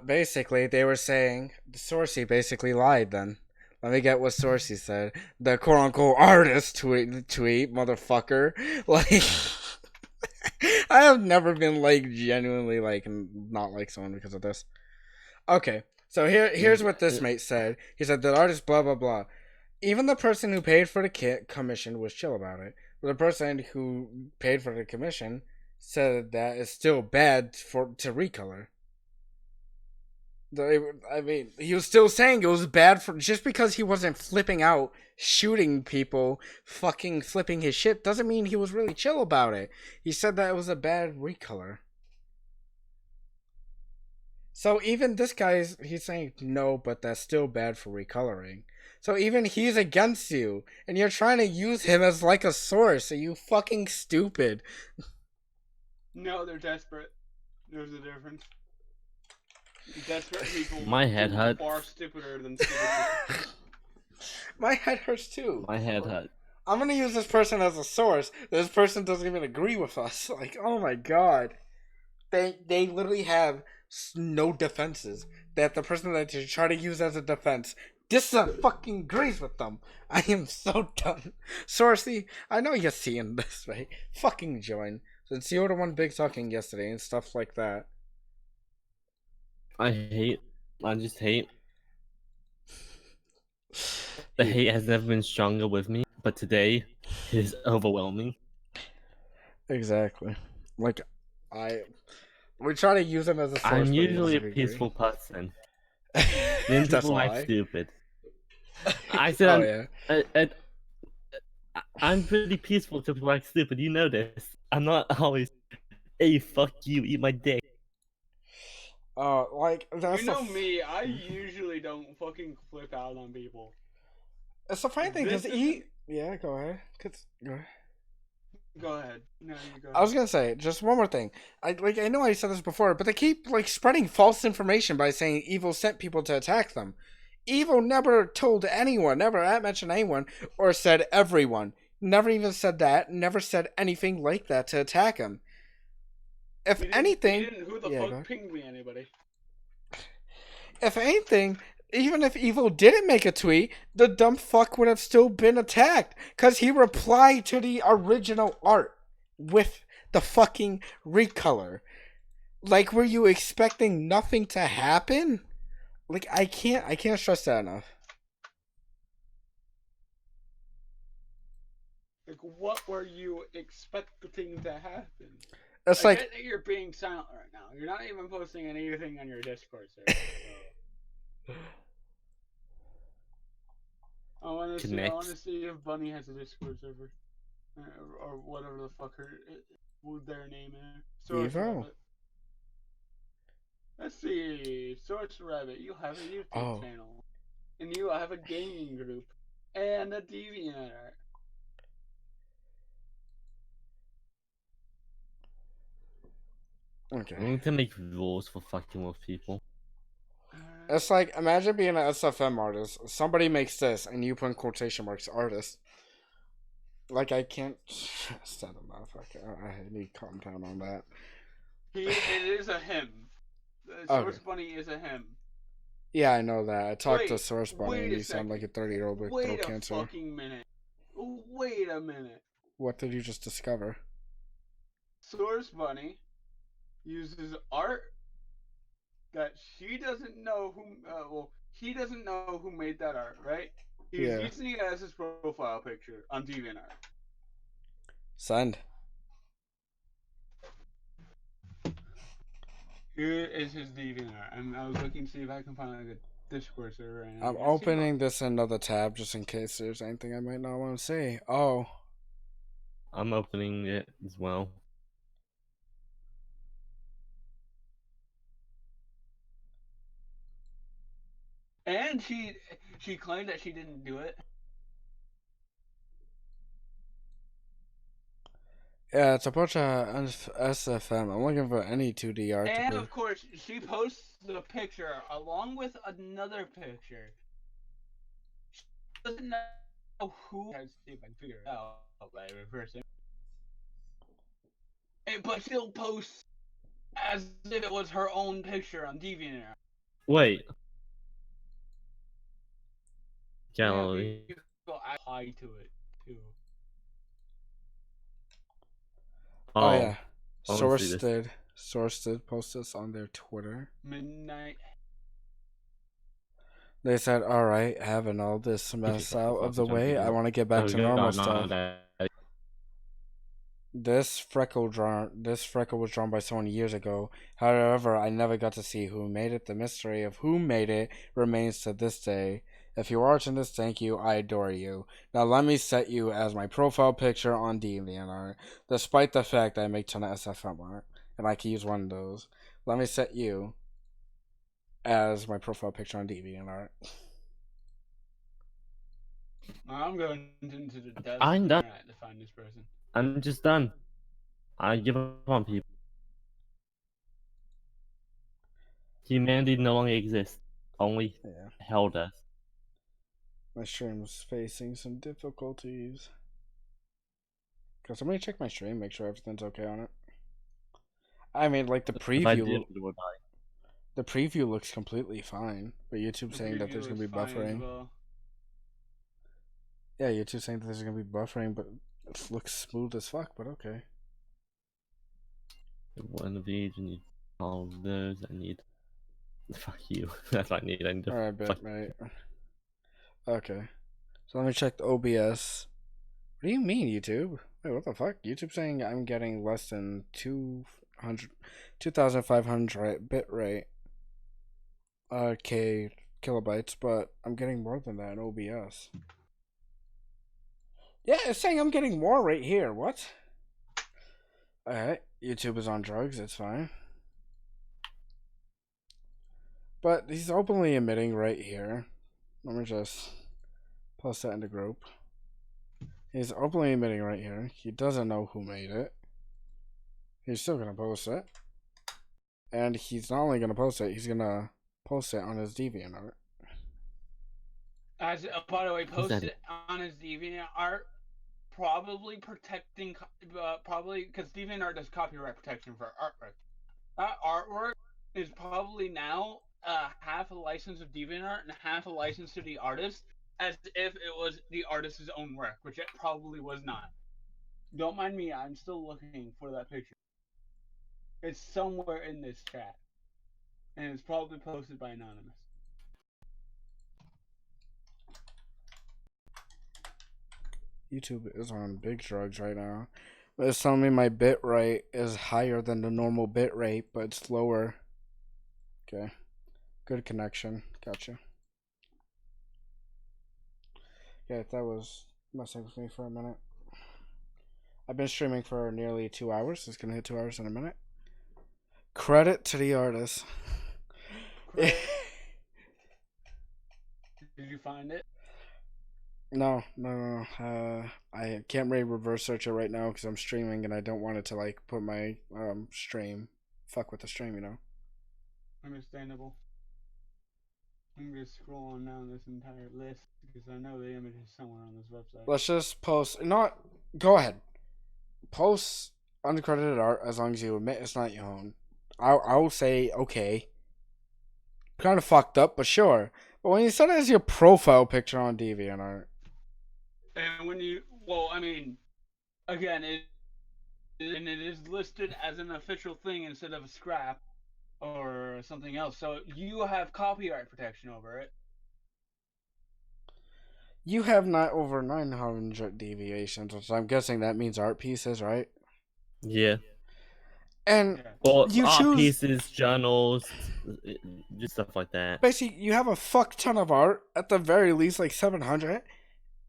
Basically, they were saying Sourcey basically lied. Then let me get what Sourcey said. The quote unquote artist tweet, motherfucker. Like, I have never been like genuinely like not like someone because of this. Okay, so here's what this mate said. He said the artist blah blah blah. Even the person who paid for the commission was chill about it. But the person who paid for the commission said that it's still bad to recolor. I mean, he was still saying it was bad for just because he wasn't flipping out, shooting people, fucking flipping his shit doesn't mean he was really chill about it. He said that it was a bad recolor. So even this guy's he's saying no, but that's still bad for recoloring. So even he's against you, and you're trying to use him as like a source. Are you fucking stupid? No, they're desperate. There's a difference. Desperate people My head are hurts. far stupider than stupid people. My head hurts too. My head hurt. I'm gonna use this person as a source. This person doesn't even agree with us. Like, oh my god, they literally have no defenses. That the person that you try to use as a defense fucking agrees with them. I am so done. Sourcey, I know you're seeing this, right? Fucking join. Since you were the one big talking yesterday and stuff like that. I just hate. The hate has never been stronger with me, but today it is overwhelming. Exactly. Like, we try to use him as a source. I'm but he usually a doesn't peaceful person. agree. Then That's people a act lie. stupid. I said yeah. I'm pretty peaceful to people act stupid. You know this. I'm not always, hey, fuck you, eat my dick. Like that's You know me, I usually don't fucking flip out on people. It's the funny thing because yeah, go ahead. Go ahead. Go ahead. No, you go ahead. I was gonna say just one more thing. I know I said this before, but they keep like spreading false information by saying Evil sent people to attack them. Evil never told anyone, never mentioned anyone, or said everyone. Never even said that. Never said anything like that to attack him. If anything, who the fuck pinged me? Anybody? If anything, even if Evil didn't make a tweet, the dumb fuck would have still been attacked. Because he replied to the original art with the fucking recolor. Like, were you expecting nothing to happen? Like, I can't stress that enough. Like, what were you expecting to happen? It's I like get that you're being silent right now. You're not even posting anything on your Discord server. So. I want to see. I want to Connect. see if Bunny has a Discord server, or whatever the fuck their name is. Source Evo. Rabbit. Let's see. Source Rabbit. You have a YouTube Oh, channel, and you have a gaming group, and a DeviantArt. We okay. need to make rules for fucking with people. It's like imagine being an SFM artist. Somebody makes this, and you put in quotation marks artist. Like I can't set them up. I need to calm down on that. It is a him. Source Okay. Bunny is a him. Yeah, I know that. I talked to Source Bunny, Wait and a you sound like second. a 30-year-old with throat Wait a cancer. fucking minute. Wait a minute. What did you just discover? Source Bunny uses art that she doesn't know who. Well, he doesn't know who made that art, right? He's Yeah. using it as his profile picture on DeviantArt. Send. Here is his DeviantArt, and I was looking to see if I can find like a Discord server. And I'm opening this in another tab just in case there's anything I might not want to say. Oh. I'm opening it as well. And she claimed that she didn't do it. Yeah, it's a bunch of SFM. I'm looking for any 2D art to And put. of course, she posts the picture along with another picture. She doesn't know who. Try to see if I can figure it out by reversing. But still posts as if it was her own picture on DeviantArt. Wait. Yeah, Gallery. you go high to it too. Oh yeah. I wanna see this. Source did post this on their Twitter. Midnight. They said, "Alright, having all this Okay, mess fuck out off, of the I'm trying to way, figure I out. want to get back Oh, to good normal God, no, stuff." that- This freckle was drawn by someone years ago. However, I never got to see who made it. The mystery of who made it remains to this day. If you're watching this, thank you. I adore you. Now let me set you as my profile picture on DeviantArt, despite the fact I make ton of SFM art, and I can use one of those. Let me set you as my profile picture on DeviantArt. I'm going into the depths of I'm the done. internet to find this person. I'm just done. I give up on people. Humanity no longer exists. Only Yeah. hell does. My stream's facing some difficulties. Can somebody check my stream, make sure everything's okay on it? I mean, like the If I did, preview, it would die. the preview looks completely fine, but YouTube's saying that there's gonna be buffering. Well. Yeah, YouTube's saying that there's gonna be buffering, but it looks smooth as fuck. But okay. One of these, I need all of those. I need. Fuck you. That's what I need. I need to. All right, fuck... mate. Okay. So let me check the OBS. What do you mean, YouTube? Wait, what the fuck? YouTube saying I'm getting less than 2,500 bit rate. K kilobytes, but I'm getting more than that in OBS. Yeah, it's saying I'm getting more right here. What? Alright, YouTube is on drugs, it's fine. But he's openly admitting right here. Let me just post that in the group. He's openly admitting right here. He doesn't know who made it. He's still gonna post it. And he's not only gonna post it, he's gonna post it on his DeviantArt. As by the way, posted on his DeviantArt, probably protecting, probably because DeviantArt does copyright protection for artwork. That artwork is probably now half a license of DeviantArt and half a license to the artist, as if it was the artist's own work, which it probably was not. Don't mind me, I'm still looking for that picture. It's somewhere in this chat, and it's probably posted by Anonymous. YouTube is on big drugs right now. It's telling me my bit rate is higher than the normal bit rate, but it's lower. Okay. Good connection. Gotcha. Yeah, that was messing with me for a minute. I've been streaming for nearly 2 hours. It's gonna hit 2 hours in a minute. Credit to the artist. Did you find it? No. I can't really reverse search it right now because I'm streaming and I don't want it to like put my stream. Fuck with the stream, you know. Understandable. I'm just scrolling down this entire list because I know the image is somewhere on this website. Let's just post. Not. Go ahead. Post uncredited art as long as you admit it's not your own. I'll say okay. Kind of fucked up, but sure. But when you set it as your profile picture on DeviantArt, and when you, well, I mean, again, it is listed as an official thing instead of a scrap or something else. So you have copyright protection over it. you have not over 900 deviations, which I'm guessing that means art pieces, right? Yeah. And Yeah. Well, you art choose pieces, journals, just stuff like that. basically you have a fuck ton of art at the very least, like 700,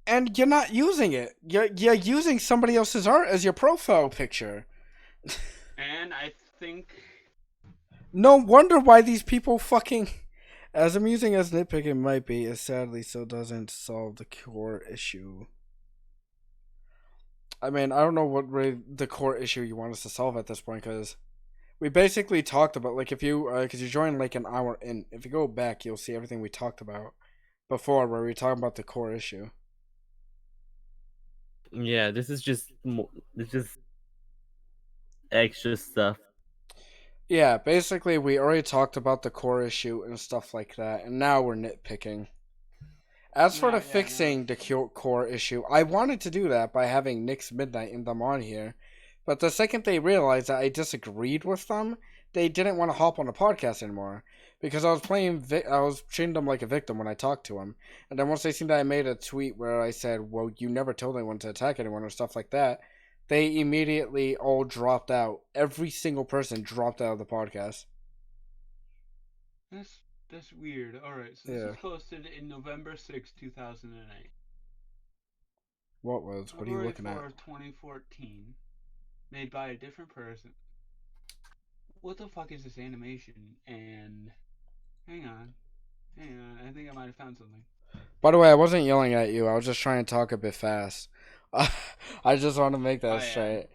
and you're not using it. You're using somebody else's art as your profile picture. And I think No wonder why these people fucking. As amusing as nitpicking might be, it sadly still doesn't solve the core issue. I mean, I don't know what really the core issue you want us to solve at this point, because we basically talked about, like, if you, because you joined like an hour in, if you go back, you'll see everything we talked about before, where we talked about the core issue. Yeah, this is just extra stuff. Yeah, basically, we already talked about the core issue and stuff like that, and now we're nitpicking. As for the fixing the core issue, I wanted to do that by having Nick's Midnight and them on here, but the second they realized that I disagreed with them, they didn't want to hop on the podcast anymore because I was I was treating them like a victim when I talked to them, and then once they seen that I made a tweet where I said, "Well, you never told anyone to attack anyone" or stuff like that, they immediately all dropped out. Every single person dropped out of the podcast. that's weird. All right, so this was posted in November 6, 2008. What was? What are you looking February at? 4th, 2014. Made by a different person. What the fuck is this animation? And hang on. I think I might have found something. By the way, I wasn't yelling at you. I was just trying to talk a bit fast. I just want to make that straight.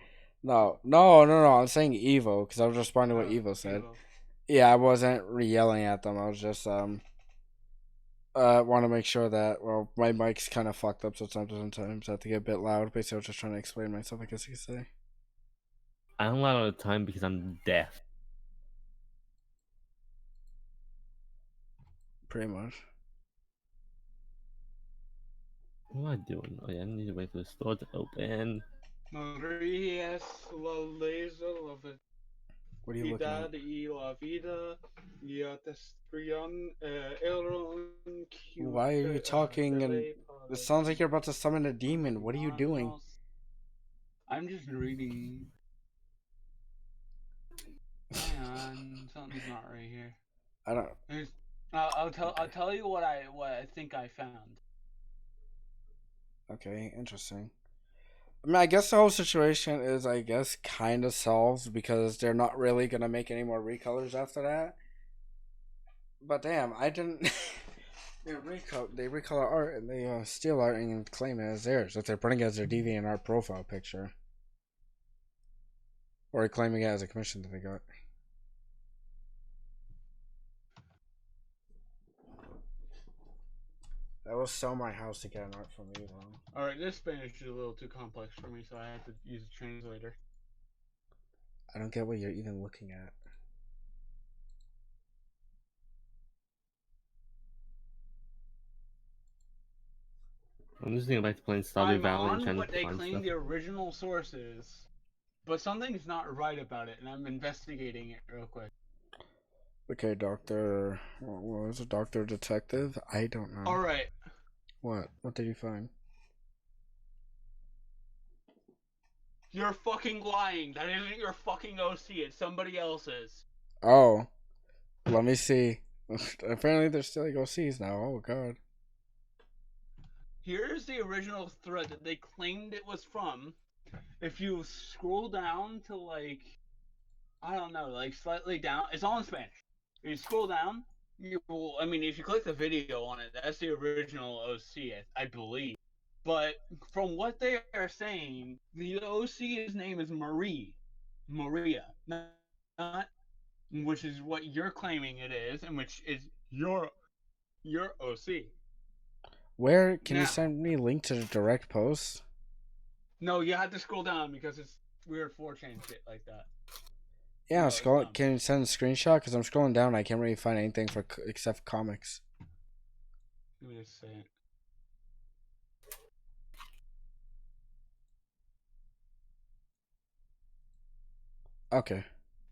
No. I'm saying Evo because I was responding to what Evo said. Evo. Yeah, I wasn't yelling at them. I was just want to make sure that, well, my mic's kind of fucked up, so sometimes I have to get a bit loud. Basically, I was just trying to explain myself, I guess you could say. I don't loud all the time because I'm deaf. Pretty much. What am I doing? Oh yeah, I need to wait for the store to open. Marias la laser of it. What are you looking at? Why are you talking and it sounds like you're about to summon a demon? What are you doing? I'm just reading. Hang on, something's not right here. I don't. I'll tell you what I think I found. Okay, interesting. I mean, I guess the whole situation is, I guess, kind of solved because they're not really gonna make any more recolors after that. But damn, I didn't. they recolor art and they steal art and claim it as theirs. If they're putting it as their DeviantArt profile picture, or claiming it as a commission that they got. That will sell my house to get an art from you, though. Alright, this Spanish is a little too complex for me, so I have to use a translator. I don't get what you're even looking at. I'm just thinking back to playing Stardew Valley and trying what to they find claim stuff. the original source is, but something's not right about it, and I'm investigating it real quick. Okay, Doctor. What was it? Doctor Detective? I don't know. Alright. What? What did you find? You're fucking lying. That isn't your fucking OC. It's somebody else's. Oh, let me see. Apparently, there's still like OCs now. Oh god. Here's the original thread that they claimed it was from. If you scroll down to like, I don't know, like slightly down, it's all in Spanish. If you scroll down, you will. I mean, if you click the video on it, that's the original OC, I believe. But from what they are saying, the OC's name is Maria, not which is what you're claiming it is, and which is your OC. Where can you Now, send me a link to the direct post? no, you have to scroll down because it's weird 4chan shit like that. Yeah, No, it's scroll. dumb. Can you send a screenshot? Because I'm scrolling down. I can't really find anything for except for comics. Let me just say it. Okay.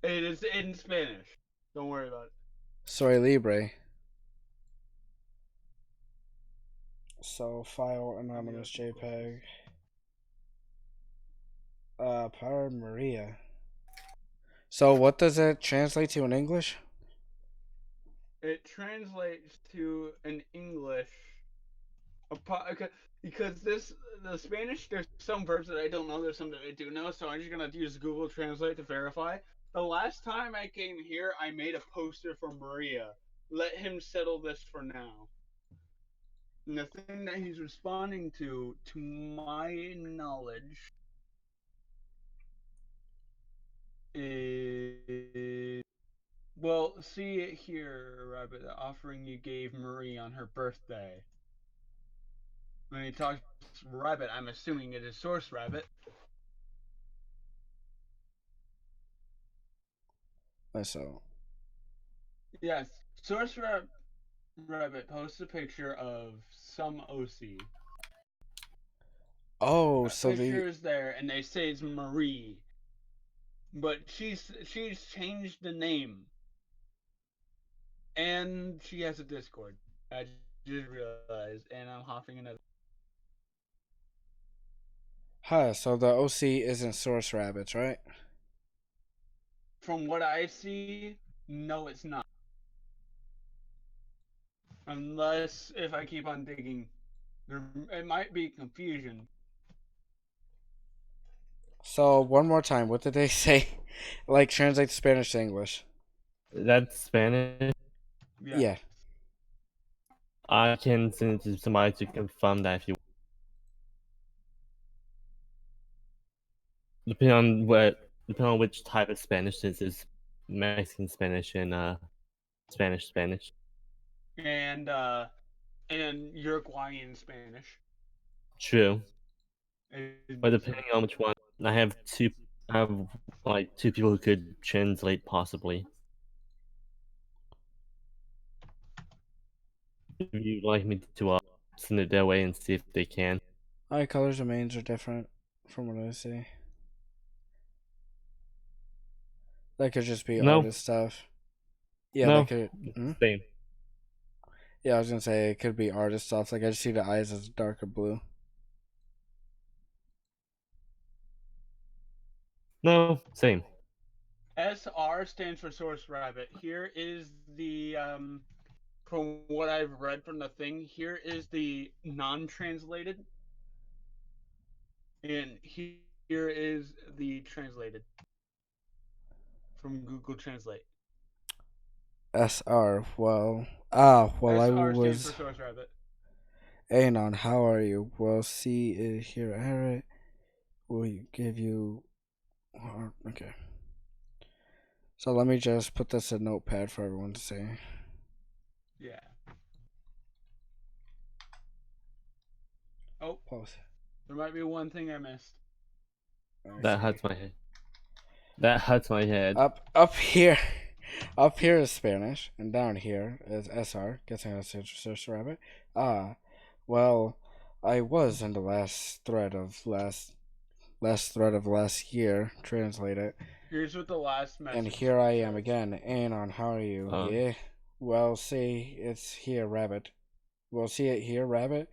It is in Spanish. Don't worry about it. Soy Libre. So file anonymous JPEG. Power Maria. So what does it translate to in English? It translates to an English. Because the Spanish, there's some verbs that I don't know, there's some that I do know, so I'm just gonna use Google Translate to verify. The last time I came here, I made a poster for Maria. Let him settle this for now. And the thing that he's responding to my knowledge, is well, see it here, Rabbit. The offering you gave Marie on her birthday. When he talks Rabbit, I'm assuming it is Source Rabbit. So. Yes, Source Rabbit posts a picture of some OC. Oh, That so picture the is there, and they say it's Marie, but she's changed the name, and she has a Discord. I just realized, and I'm hopping another. so the OC isn't Source Rabbits, right? From what I see, no, it's not. Unless if I keep on digging, it might be confusion. So one more time, what did they say? Like translate Spanish to English. That's Spanish. Yeah. Yeah. I can send it to somebody to confirm that if you. Depending on which type of Spanish this is, Mexican Spanish and Spanish. And Uruguayan Spanish. True, Is but different. depending on which one, I have like two people who could translate possibly. If you'd like me to send it their way and see if they can. Eye colors and mains are different from what I see. That could just be No, artist stuff. Yeah, that no, could. same. Yeah, I was gonna say it could be artist stuff. Like I just see the eyes as darker blue. No, same. SR stands for Source Rabbit. Here is the from what I've read from the thing. Here is the non-translated, and here is the translated from Google Translate. SR. Well, I SR stands for was. Source Rabbit. Anon, how are you? Well, see it here, Eric. Will give you. Okay. So let me just put this in Notepad for everyone to see. Yeah. Oh, Pause. there might be one thing I missed. That hurts my head. That hurts my head. Up here, up here is Spanish, and down here is SR. Guessing that's Search Rabbit. Well, I was in the last thread of last year. Translate it. Here's what the last message. And here I am says. again. Anon, how are you? Yeah. Well, see, it's here, Rabbit. Well, see it here, Rabbit.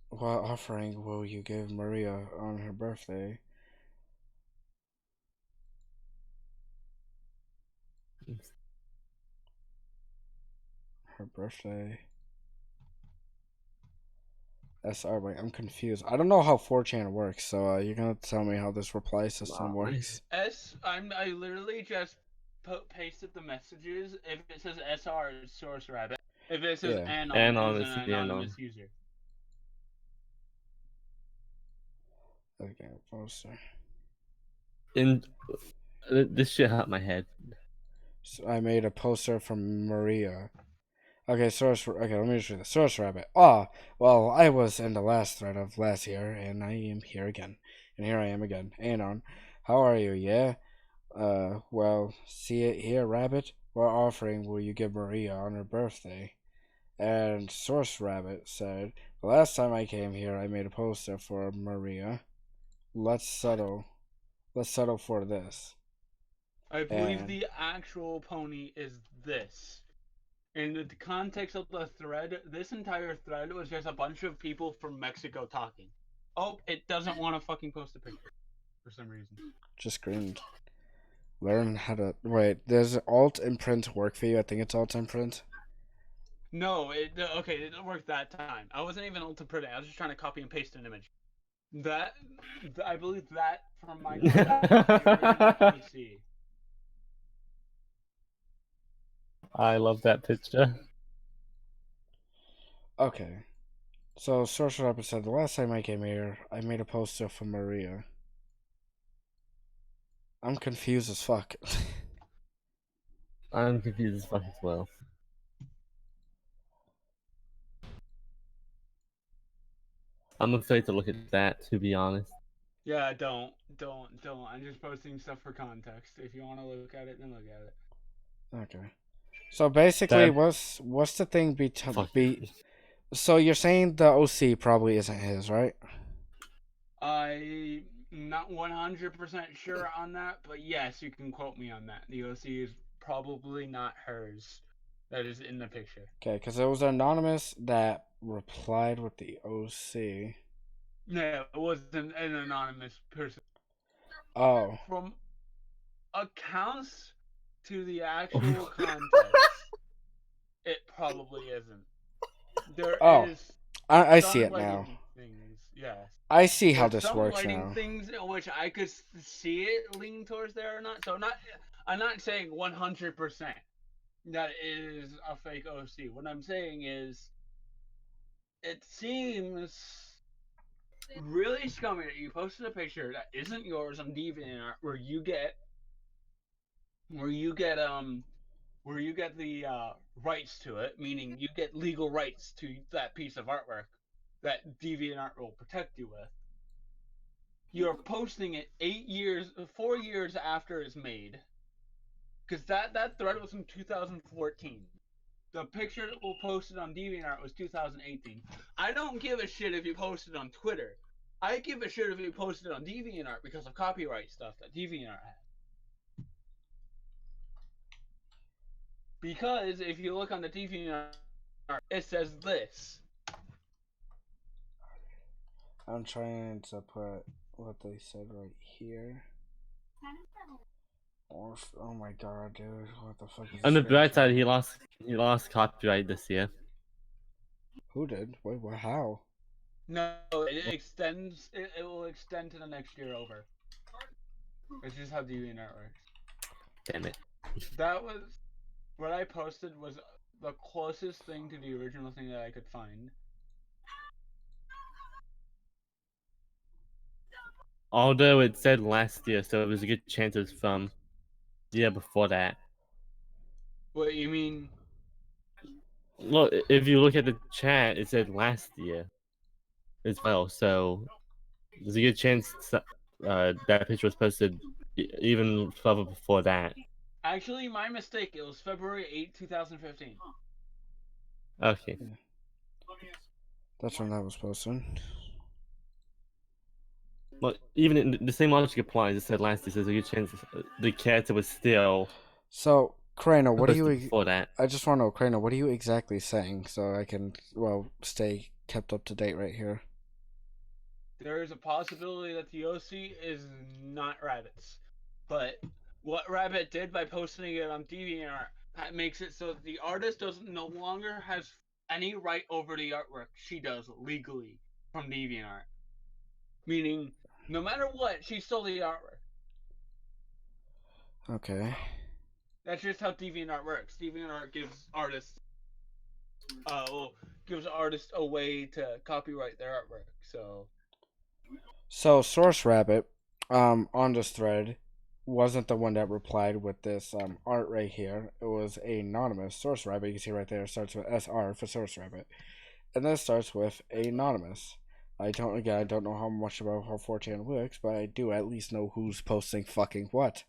What offering will you give Maria on her birthday? her birthday. SR. Wait, I'm confused. I don't know how 4chan works, so you're gonna tell me how this reply system works. I literally just pasted the messages. If it says SR, it's Source Rabbit. If it says Yeah. Anon, it's an Anonymous, yeah, anonymous user. Okay, poster. And this shit hurt my head. So I made a poster from Maria. Okay, source. Okay, let me just read the source rabbit. Well, I was in the last thread of last year, and I am here again, and here I am again. Anon, how are you? Yeah. Well, see it here, rabbit. What offering will you give Maria on her birthday? And source rabbit said, the last time I came here, I made a poster for Maria. Let's settle for this. I believe the actual pony is this. In the context of the thread, this entire thread was just a bunch of people from Mexico talking. Oh, it doesn't want to fucking post a picture for some reason. Just screamed. Learn how to wait. Does Alt imprint work for you? I think it's Alt imprint. No, it didn't work that time. I wasn't even able to print it. I was just trying to copy and paste an image. I believe that from my PC. I love that picture. Okay. So Source Rabbit said the last time I came here, I made a poster for Maria. I'm confused as fuck. I'm confused as fuck as well. I'm afraid to look at that, to be honest. Yeah, don't. I'm just posting stuff for context. If you want to look at it, then look at it. Okay. So basically, That- what's the thing So you're saying the OC probably isn't his, right? I'm not 100% sure on that, but yes, you can quote me on that. The OC is probably not hers. That is in the picture. Okay, because it was anonymous that replied with the OC. No, it wasn't an anonymous person. Oh. From accounts to the actual context, it probably isn't. There is. I see it now. Things, yes. I see how There's this some works lighting now. things in which I could see it leaning towards there or not. So I'm not saying 100% that is a fake OC. What I'm saying is, it seems really scummy that you posted a picture that isn't yours on DeviantArt where you get the rights to it, meaning you get legal rights to that piece of artwork that DeviantArt will protect you with. You're posting it 4 years after it's made, because that thread was from 2014. The picture that was posted on DeviantArt was 2018. I don't give a shit if you posted on Twitter. I give a shit if you posted on DeviantArt because of copyright stuff that DeviantArt has. Because if you look on the DeviantArt, it says this. I'm trying to put what they said right here. Oh my god, dude! What the fuck is? On the bright side, he lost copyright this year. Who did? Wait, what? How? No, it extends. It will extend to the next year over. It's just how DeviantArt works. Damn it. That was what I posted was the closest thing to the original thing that I could find. Although it said last year, so it was a good chance it was from the year before that. What you mean? Look, if you look at the chat, it said last year as well, so there's a good chance that picture was posted even further before that. Actually, my mistake. It was February 8, 2015. Okay. Yeah. That's when that was posted. Well, even in the same logic applies. It said last year, so there's a good chance the character was still. So, Krano, what do you? Before that. I just want to know, Krano, what are you exactly saying so I can stay kept up to date right here? There is a possibility that the OC is not Rabbit's, but what Rabbit did by posting it on DeviantArt makes it so that the artist doesn't no longer has any right over the artwork. She does legally from DeviantArt, meaning no matter what, she stole the artwork. Okay. That's just how DeviantArt works. DeviantArt gives artists, gives artists a way to copyright their artwork. So Source Rabbit, on this thread, wasn't the one that replied with this art right here. It was anonymous Source Rabbit. You can see right there. It starts with SR for Source Rabbit, and then it starts with anonymous. I don't know how much about how 4chan works, but I do at least know who's posting fucking what.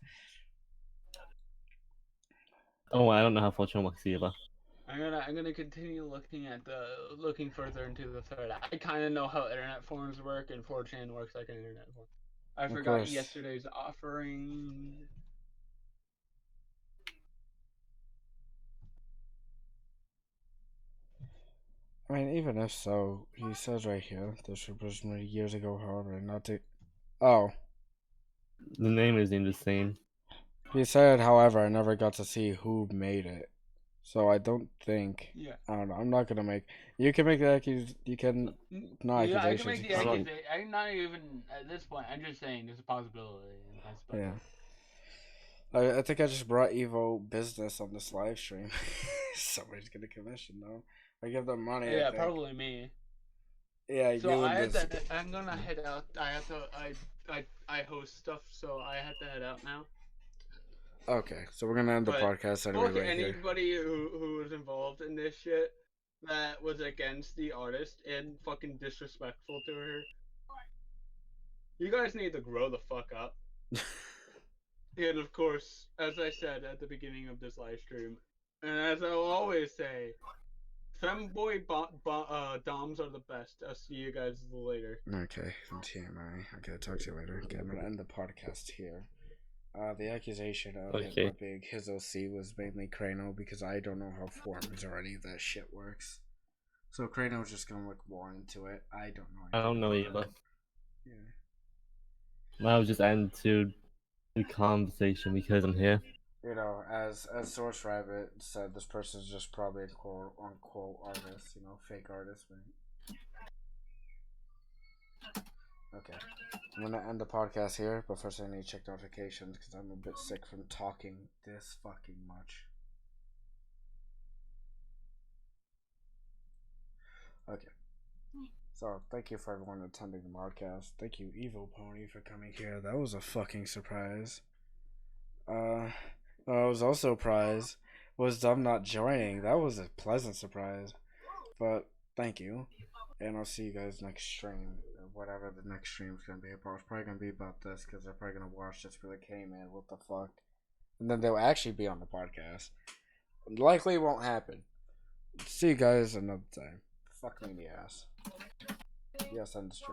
Oh, I don't know how Fortune works either. I'm gonna continue looking further into the thread. I kind of know how internet forums work, and 4chan works like an internet forum. I Of forgot course. yesterday's offering. I mean, even if so, he says right here, this was made years ago, however, not to. Oh. The name isn't the same. He said, however, I never got to see who made it. So I don't think. Yeah. I don't know. I'm not gonna make. You can make the You can. Not Yeah, I can accusations. make the you can- accusation. I'm not even at this point. I'm just saying there's a possibility. Yeah. I think I just brought Evo business on this live stream. Somebody's gonna commission though. I give them money. I Yeah, think. probably me. Yeah, So you I and had this. to. I'm gonna head out. I host stuff, so I had to head out now. Okay, so we're gonna end the But podcast anyway Fuck right here. anybody who was involved in this shit that was against the artist and fucking disrespectful to her. You guys need to grow the fuck up. And of course, as I said at the beginning of this live stream, and as I will always say, femboy doms are the best. I'll see you guys later. Okay, TMI. Okay, talk to you later. Okay, I'm gonna end the podcast here. The accusation of it being his OC was mainly Crano because I don't know how forums or any of that shit works. So Crano's just gonna look more into it. I don't know. I don't know either. Yeah. I was just adding to the conversation because I'm here. You know, as Source Rabbit said, this person's just probably a quote unquote artist. You know, fake artist, right? Okay. I'm gonna end the podcast here, but first I need to check notifications because I'm a bit sick from talking this fucking much. Okay. So, thank you for everyone attending the podcast. Thank you, Evil Pony, for coming here. That was a fucking surprise. I was also surprised was Dumb not joining. That was a pleasant surprise. But, thank you. And I'll see you guys next stream. Whatever the next stream is going to be about. It's probably going to be about this because they're probably going to watch this. Be like, hey man, what the fuck? And then they'll actually be on the podcast. Likely won't happen. See you guys another time. Fuck me in the ass. Yes, end the stream.